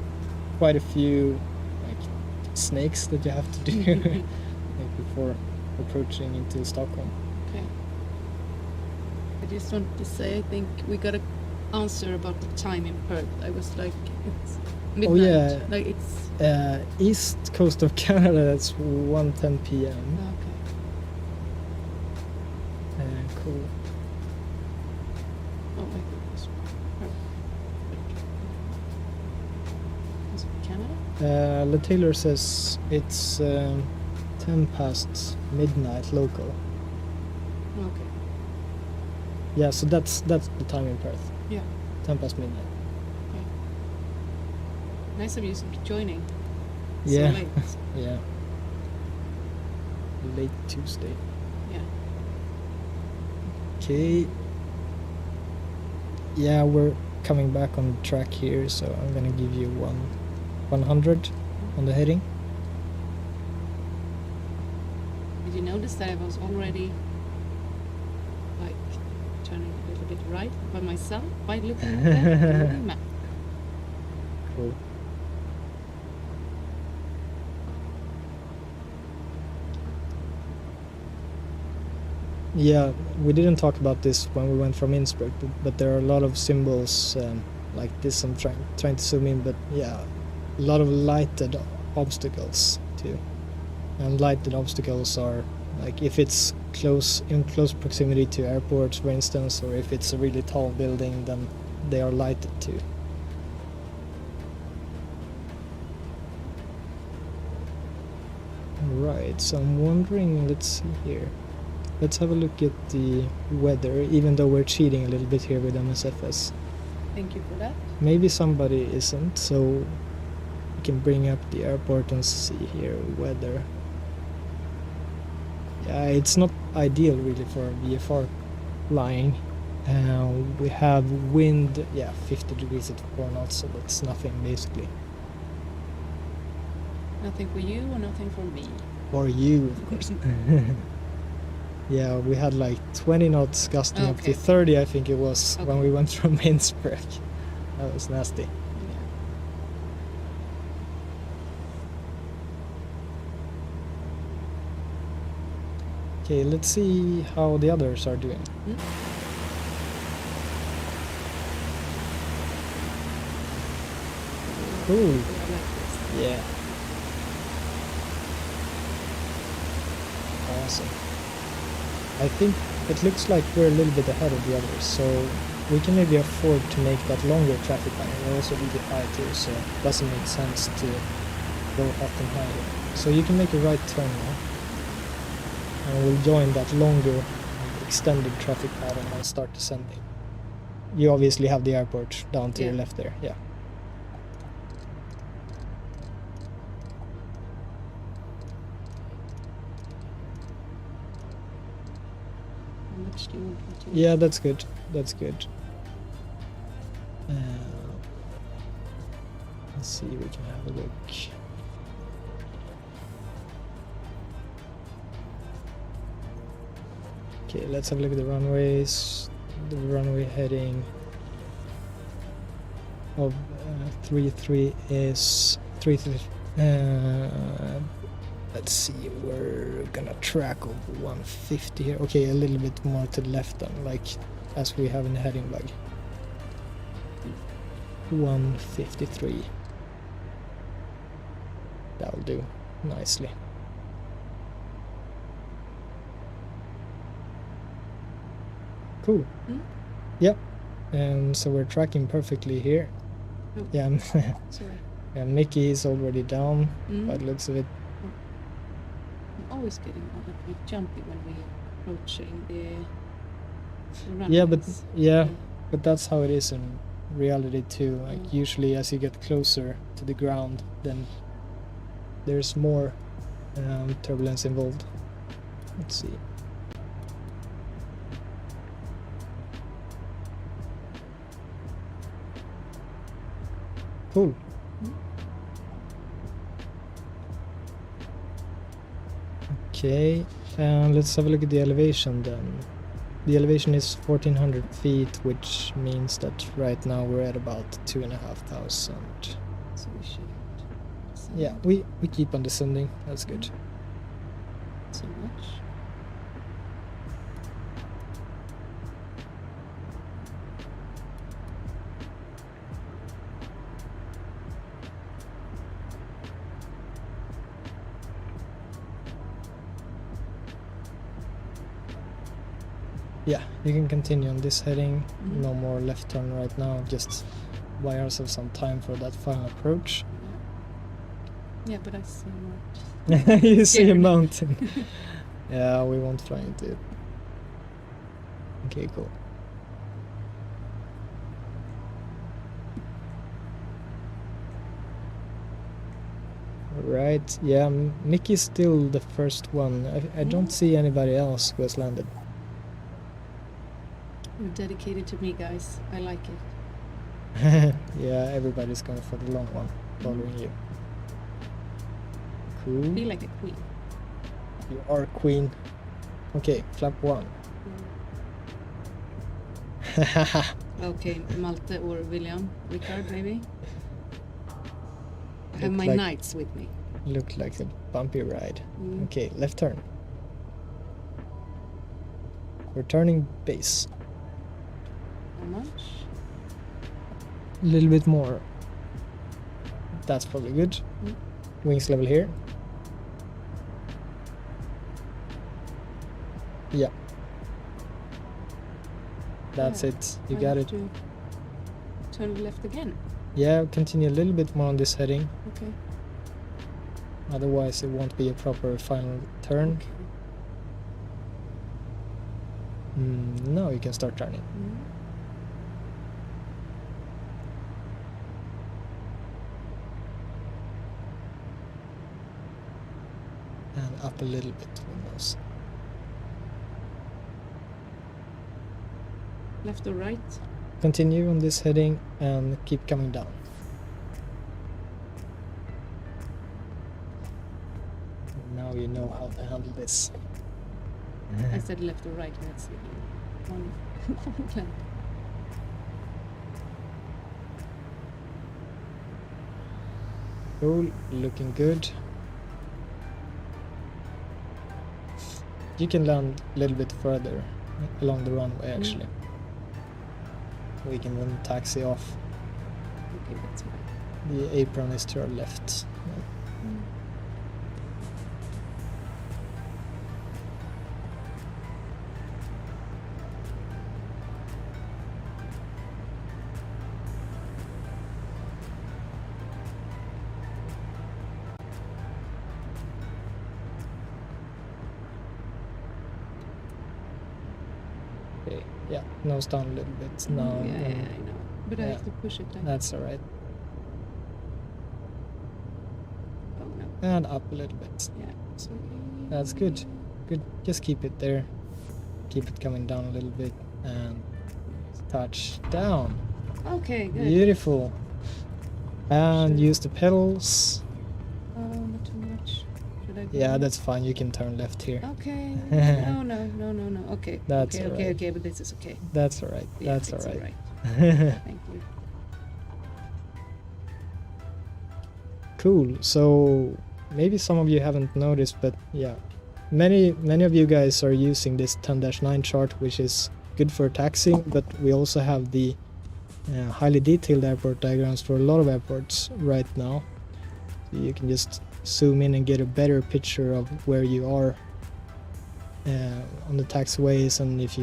quite a few like snakes that you have to do like before approaching into Stockholm. Okay. I just wanted to say, I think we got an answer about the time in Perth. I was like, it's midnight. Oh yeah. Like it's. East coast of Canada. That's 1:10 p.m. Okay. Cool. Oh my goodness. Is it Canada? Le Taylor says it's 10 past midnight local. Okay. Yeah, so that's the time in Perth. Yeah. 10 past midnight. Nice of you joining. Yeah. So late. Yeah. Late Tuesday. Yeah. Okay. Yeah, we're coming back on track here, so I'm gonna give you 100 on the heading. Did you notice that I was already like turning a little bit right by myself by looking at the map? Cool. Yeah, we didn't talk about this when we went from Innsbruck, but there are a lot of symbols like this. I'm trying to zoom in, but yeah, a lot of lighted obstacles too. And lighted obstacles are like if it's in close proximity to airports, for instance, or if it's a really tall building, then they are lighted too. Right, so I'm wondering, let's see here. Let's have a look at the weather, even though we're cheating a little bit here with MSFS. Thank you for that. Maybe somebody isn't, so we can bring up the airport and see here weather. Yeah, it's not ideal really for VFR flying. We have wind, 50 degrees at 4 knots, so that's nothing basically. Nothing for you or nothing for me. Or you, of course. Yeah, we had like 20 knots gusting up to 30, I think it was, when we went from Innsbruck. That was nasty. Yeah. Okay, let's see how the others are doing. Cool. Yeah. Awesome. I think it looks like we're a little bit ahead of the others, so we can maybe afford to make that longer traffic line. We're also a little bit high too, so it doesn't make sense to go up and higher. So you can make a right turn now. And we'll join that longer extended traffic pattern and start descending. You obviously have the airport down to your left there, yeah. How much do you want me to? Yeah, that's good. That's good. Let's see, we can have a look. Okay, let's have a look at the runways. The runway heading of 33 is 33. Let's see, we're gonna track over 150 here. Okay, a little bit more to the left then, like as we have in the heading log. 153. That'll do nicely. Cool. Yep. So we're tracking perfectly here. Oh. Yeah. Sorry. And Mickey is already down by the looks of it. I'm always getting a bit jumpy when we're approaching the runways. Yeah, but that's how it is in reality too. Like usually as you get closer to the ground, then there's more turbulence involved. Let's see. Cool. Okay, let's have a look at the elevation then. The elevation is 1400 feet, which means that right now we're at about 2,500. So we should. Yeah, we keep on descending. That's good. So much. Yeah, you can continue on this heading. No more left turn right now. Just buy ourselves some time for that final approach. Yeah, but I see more. You see a mountain. Yeah, we won't fly into it. Okay, cool. Right, yeah, Mickey's still the first one. I don't see anybody else who has landed. You're dedicated to me, guys. I like it. Yeah, everybody's going for the long one, following you. Cool. Feel like a queen. You are queen. Okay, flap 1. Okay, Malte or William, Richard, maybe. I have my like- knights with me. Looked like a bumpy ride. Okay, left turn. We're turning base. How much? A little bit more. That's probably good. Wings level here. Yeah. That's it. You I got have it. to turn left again. Yeah, continue a little bit more on this heading. Okay. Otherwise, it won't be a proper final turn. Now you can start turning. And up a little bit, who knows. Left or right? Continue on this heading and keep coming down. Now you know how to handle this. I said left or right. Let's see. One. Okay. Cool, looking good. You can land a little bit further along the runway actually. We can then taxi off. Okay, that's right. The apron is to our left. Okay, yeah, nose down a little bit now. Yeah, I know. But I yeah. have to push it down. That's alright. Oh no. And up a little bit. Yeah. So That's good. Good. Just keep it there. Keep it coming down a little bit and touch down. okay, good. Beautiful. And Sure. use the pedals. Oh, not too much. Should I go Yeah, left? that's fine. You can turn left here. Okay. No, no, no, no, no. Okay. That's okay, alright. okay, but this is okay. That's alright. Yeah, That's it's alright. Thank you. Cool. So maybe some of you haven't noticed, but yeah, many of you guys are using this 10-9 chart, which is good for taxiing, but we also have the highly detailed airport diagrams for a lot of airports right now. So you can just zoom in and get a better picture of where you are on the taxiways, and if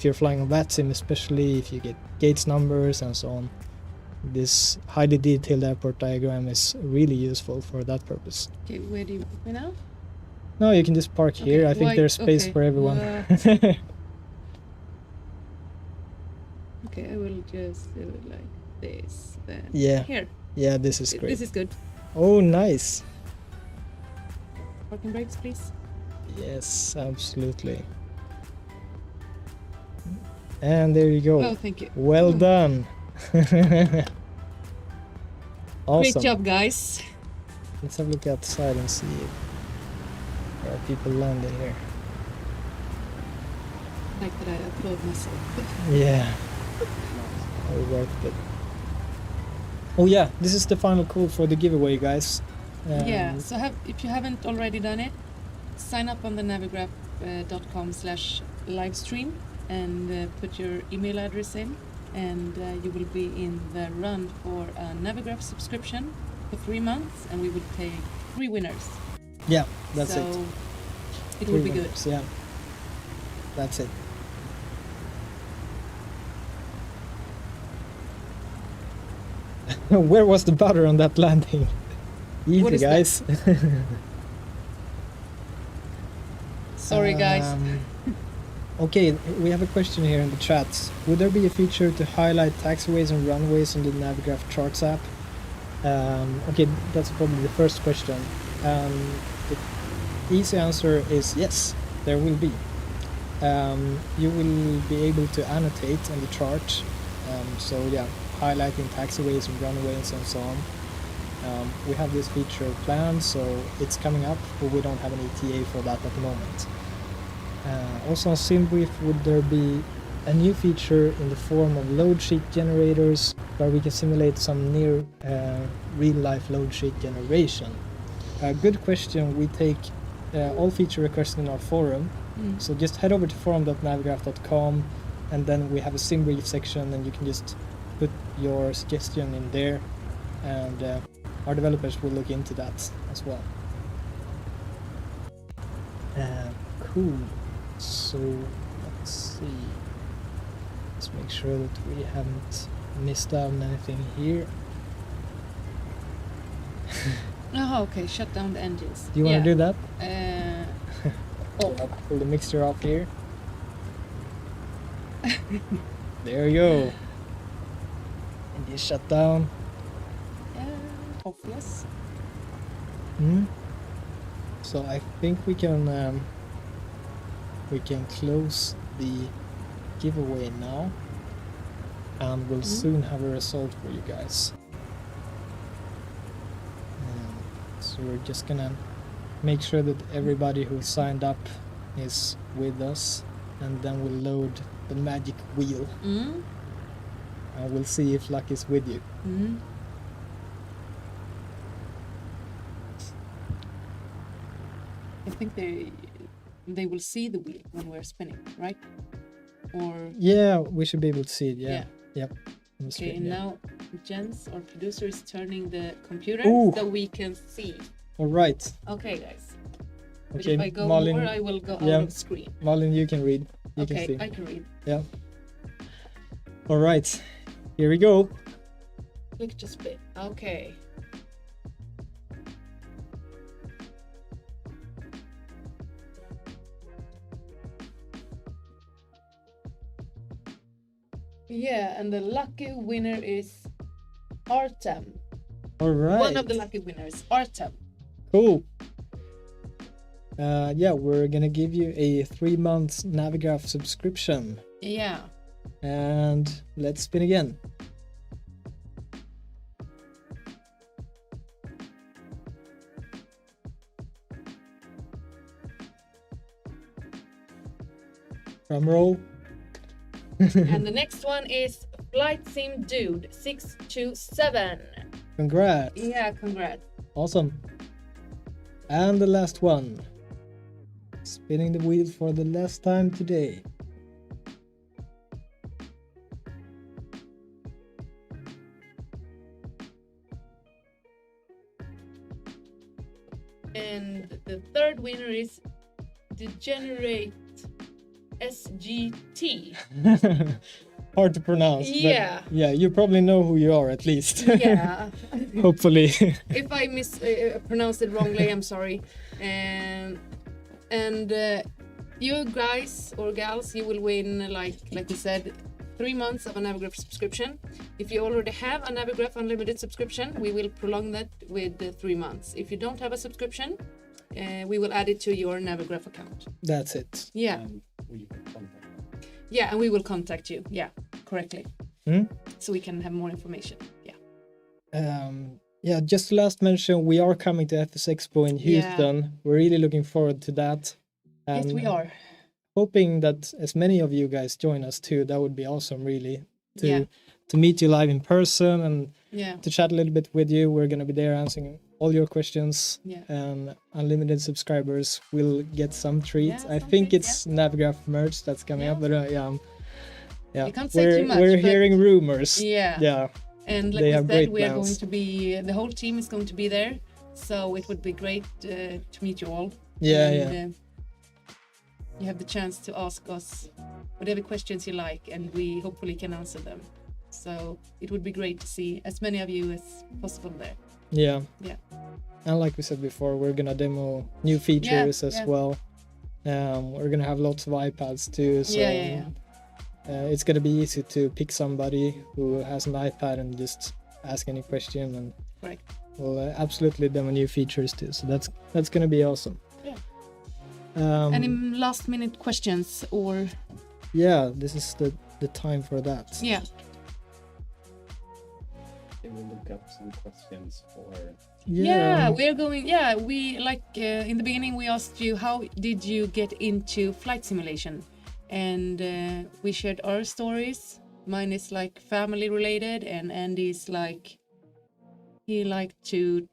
you're flying on VATSIM, especially if you get gates numbers and so on. This highly detailed airport diagram is really useful for that purpose. Okay, where do you put me now? No, you can just park here. Okay, I think why- there's space okay, for everyone. Okay, I will just do it like this. Then Yeah. Here. Yeah, this is great. This is good. Oh, nice. Parking brakes, please. Yes, absolutely. And there you go. Oh, thank you. Well done. Awesome. Great job, guys. Let's have a look outside and see if there are people landing here. Like that I applaud myself. Yeah. All worth it. Oh yeah, this is the final call for the giveaway, guys. Yeah, so if you haven't already done it, sign up on the navigraph.com/livestream and put your email address in, and you will be in the run for a Navigraph subscription for 3 months, and we will take 3 winners. Yeah, that's so it. it will be 3 good. winners, yeah. That's it. Where was the butter on that landing? What Easy, is that? guys. Sorry, guys. Okay, we have a question here in the chat. Would there be a feature to highlight taxiways and runways on the Navigraph Charts app? Okay, that's probably the first question. The easy answer is yes, there will be. You will be able to annotate on the chart. So yeah, highlighting taxiways and runways and so on. We have this feature planned, so it's coming up, but we don't have an ETA for that at the moment. Also on SimBrief, would there be a new feature in the form of load sheet generators where we can simulate some near real-life load sheet generation? Good question. We take all feature requests in our forum, so just head over to forum.navigraph.com, and then we have a SimBrief section, and you can just put your suggestion in there, and our developers will look into that as well. Cool. So let's see. Let's make sure that we haven't missed out on anything here. Oh, okay. Shut down the engines. Do you want to do that? Oh. Pull the mixture off here. There you go. And you shut down. Off, yes. So I think we can close the giveaway now, and we'll soon have a result for you guys. So we're just gonna make sure that everybody who signed up is with us, and then we'll load the magic wheel, and we'll see if luck is with you. I think they will see the wheel when we're spinning, right? Or Yeah, we should be able to see it. Yeah. Yeah. Yep. On the okay, screen, and yeah. now Jens, our producer, is turning the computer Ooh. so we can see. All right. Okay, guys. But Okay, if I go Malin, more, I will go yeah. out of screen. Malin, you can read. You Okay, can see. I can read. Yeah. All right. Here we go. Click to spin. Okay. Yeah, and the lucky winner is Artem. All right. One of the lucky winners, Artem. Cool. Yeah, we're gonna give you a 3 months Navigraph subscription. Yeah. And let's spin again. Drum roll. And the next one is Flight Sim Dude 627. Congrats. Yeah, congrats. Awesome. And the last one. Spinning the wheel for the last time today. And the third winner is Degenerate SGT. Hard to pronounce. but Yeah. yeah, you probably know who you are at least. Yeah. Hopefully. If I pronounced it wrongly, I'm sorry. And you guys or gals, you will win, like we said, 3 months of a Navigraph subscription. If you already have a Navigraph Unlimited subscription, we will prolong that with 3 months. If you don't have a subscription, we will add it to your Navigraph account. That's it. Yeah. And we will contact you. Yeah, and we will contact you. Yeah, correctly. Hmm? So we can have more information. Yeah. Yeah, just last mention, we are coming to FS Expo in Yeah. Houston. We're really looking forward to that. Yes, we are. Hoping that as many of you guys join us too. That would be awesome, really, Yeah. to meet you live in person and Yeah. to chat a little bit with you. We're gonna be there answering all your questions. Yeah. And unlimited subscribers will get some treats. Yeah, I some think treats, it's Navigraph merch that's coming up, but yeah. You can't say we're, too much, we're but- hearing rumors. Yeah. Yeah. And like They we have said, great we are plans. going to be, the whole team is going to be there. So it would be great to meet you all. Yeah, And, yeah. You have the chance to ask us whatever questions you like, and we hopefully can answer them. So it would be great to see as many of you as possible there. Yeah. Yeah. And like we said before, we're gonna demo new features as yeah. well. We're gonna have lots of iPads too. So Yeah. it's gonna be easy to pick somebody who has an iPad and just ask any question, and Correct. we'll absolutely demo new features too. So that's gonna be awesome. Yeah. Um, Any last minute questions or yeah, this is the time for that. yeah. Can we look up some questions for? Yeah, we're going. Yeah, we like in the beginning we asked you how did you get into flight simulation, and we shared our stories. Mine is like family related, and Andy's like he liked to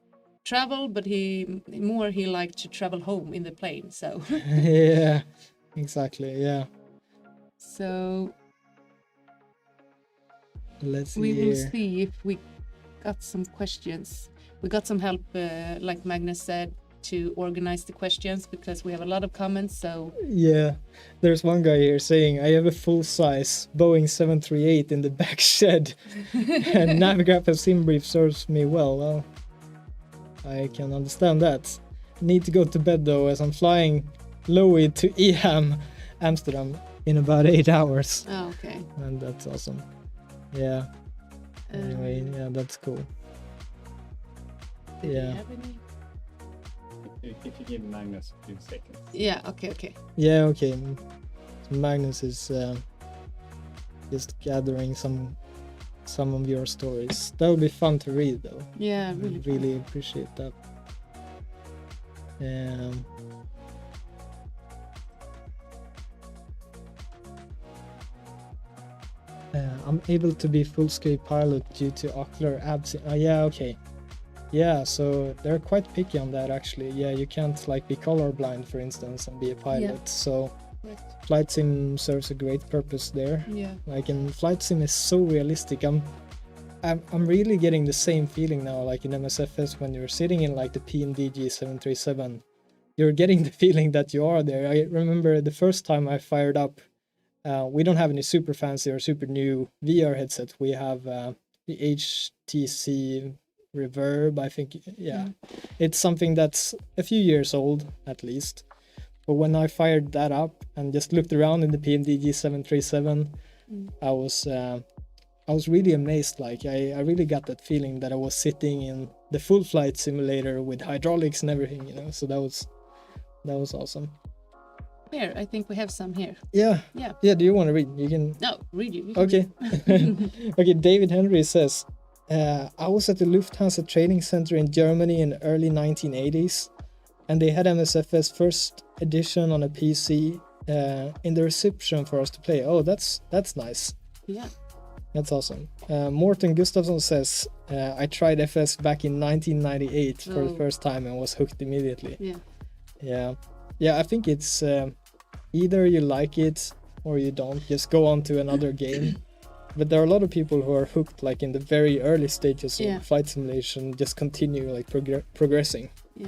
travel, but he liked to travel home in the plane. So Yeah, exactly. Yeah. so Let's see we will here. see if we got some questions. We got some help, like Magnus said, to organize the questions because we have a lot of comments. So Yeah, there's one guy here saying, I have a full-size Boeing 738 in the back shed, and Navigraph and SimBrief serves me well. Well, I can understand that. Need to go to bed though, as I'm flying LOWI to EHAM, Amsterdam, in about 8 hours. oh, okay. And that's awesome. Yeah, anyway, yeah, that's cool. Did we yeah. have any? If you give Magnus a few seconds. Yeah. Okay. Yeah, okay. So Magnus is just gathering some of your stories. That would be fun to read though. Yeah. I Really. really appreciate that. I'm able to be full-scale pilot due to ocular absence. Oh yeah, okay. Yeah, so they're quite picky on that actually. Yeah, you can't like be colorblind, for instance, and be a pilot. So Right. flight sim serves a great purpose there. Yeah. Like, and flight sim is so realistic. I'm really getting the same feeling now, like in MSFS when you're sitting in like the PNDG 737. You're getting the feeling that you are there. I remember the first time I fired up. We don't have any super fancy or super new VR headset. We have the HTC Reverb, I think. Yeah, it's something that's a few years old at least. But when I fired that up and just looked around in the PMDG 737, I was really amazed. Like I really got that feeling that I was sitting in the full flight simulator with hydraulics and everything, you know. So that was awesome. Here, I think we have some here. Yeah. Yeah. Yeah. Do you want to read? You can. No, read you. can Okay. read. Okay. David Henry says, I was at the Lufthansa training center in Germany in the early 1980s, and they had MSFS first edition on a PC in the reception for us to play. Oh, that's nice. Yeah. That's awesome. Morten Gustafsson says, I tried FS back in 1998 for the first time and was hooked immediately. Yeah. Yeah. Yeah, I think it's either you like it or you don't. Just go on to another game. But there are a lot of people who are hooked like in the very early stages of flight simulation, just continue like progressing. Yeah.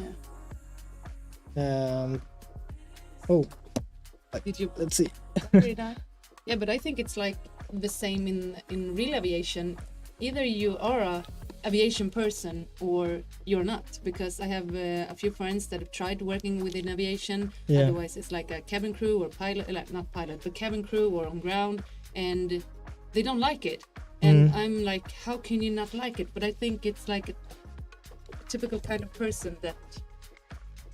Did you Let's see. read it out? Yeah, but I think it's like the same in real aviation. Either you are a aviation person or you're not, because I have a few friends that have tried working within aviation. Yeah. Otherwise it's like a cabin crew or pilot, like not pilot, but cabin crew or on ground, and they don't like it. And I'm like, how can you not like it? But I think it's like a typical kind of person that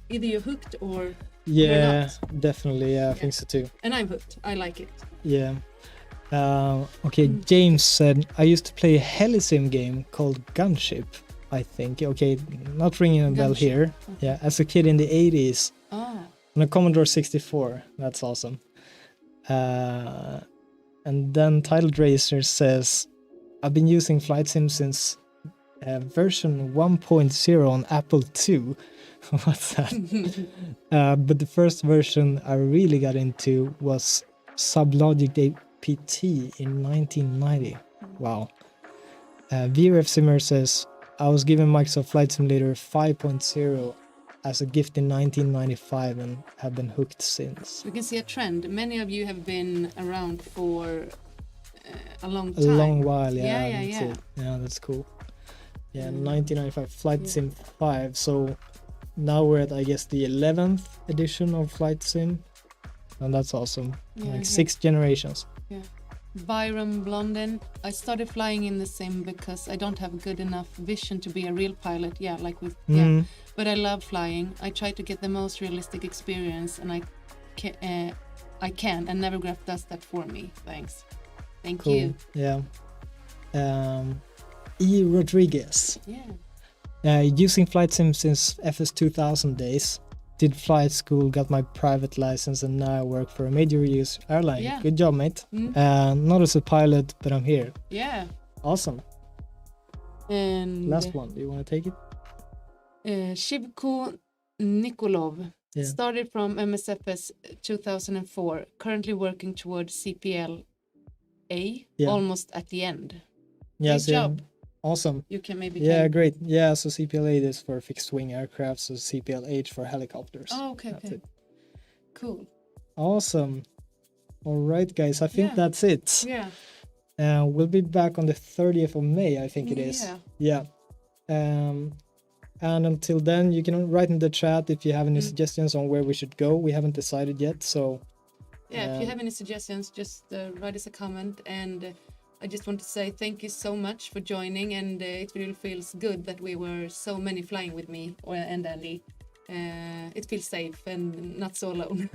either you're hooked or you're Yeah, not. definitely. Yeah, I think so too. And I'm hooked. I like it. Yeah. Okay, James said, I used to play a helisim game called Gunship, I think. Okay, not ringing a bell Gunship, here. okay. Yeah, as a kid in the 80s Oh. on a Commodore 64. That's awesome. And then Titled Racer says, I've been using Flight Sim since version 1.0 on Apple II. What's that? But the first version I really got into was Sublogic APT in 1990. Wow. VRF Simmer says, I was given Microsoft Flight Simulator 5.0 as a gift in 1995 and have been hooked since. We can see a trend. Many of you have been around for a long A time. long while, yeah. Yeah, That's yeah. it. Yeah, that's cool. Yeah, 1995 Flight Sim 5. So now we're at, I guess, the 11th edition of Flight Sim. And that's awesome. Yeah, Like yeah. 6 generations. Yeah. Byron Blondin, I started flying in the sim because I don't have good enough vision to be a real pilot. Yeah, like with but I love flying. I try to get the most realistic experience, and I can, and Navigraph does that for me. Thanks. Thank Cool. you. Yeah. E. Rodriguez. Yeah. Using Flight Sim since FS 2000 days. Did flight school, got my private license, and now I work for a major use airline. Yeah. Good job, mate. Not as a pilot, but I'm here. Yeah. Awesome. And Last one. Do you want to take it? Shivko Nikolov. Yeah. Started from MSFS 2004. Currently working towards CPL A. Yeah. Almost at the end. Yes. Great job. Awesome. You can maybe. Yeah, great. Yeah, so CPL-8 is for fixed-wing aircraft, so CPL-H for helicopters. Oh, okay. That's Okay. it. Cool. Awesome. All right, guys. I think Yeah. that's it. Yeah. We'll be back on the 30th of May, I think it is. Yeah. And until then, you can write in the chat if you have any suggestions on where we should go. We haven't decided yet, so... Yeah, if you have any suggestions, just write us a comment. And I just want to say thank you so much for joining. And it really feels good that we were so many flying with me and Andy. It feels safe and not so alone.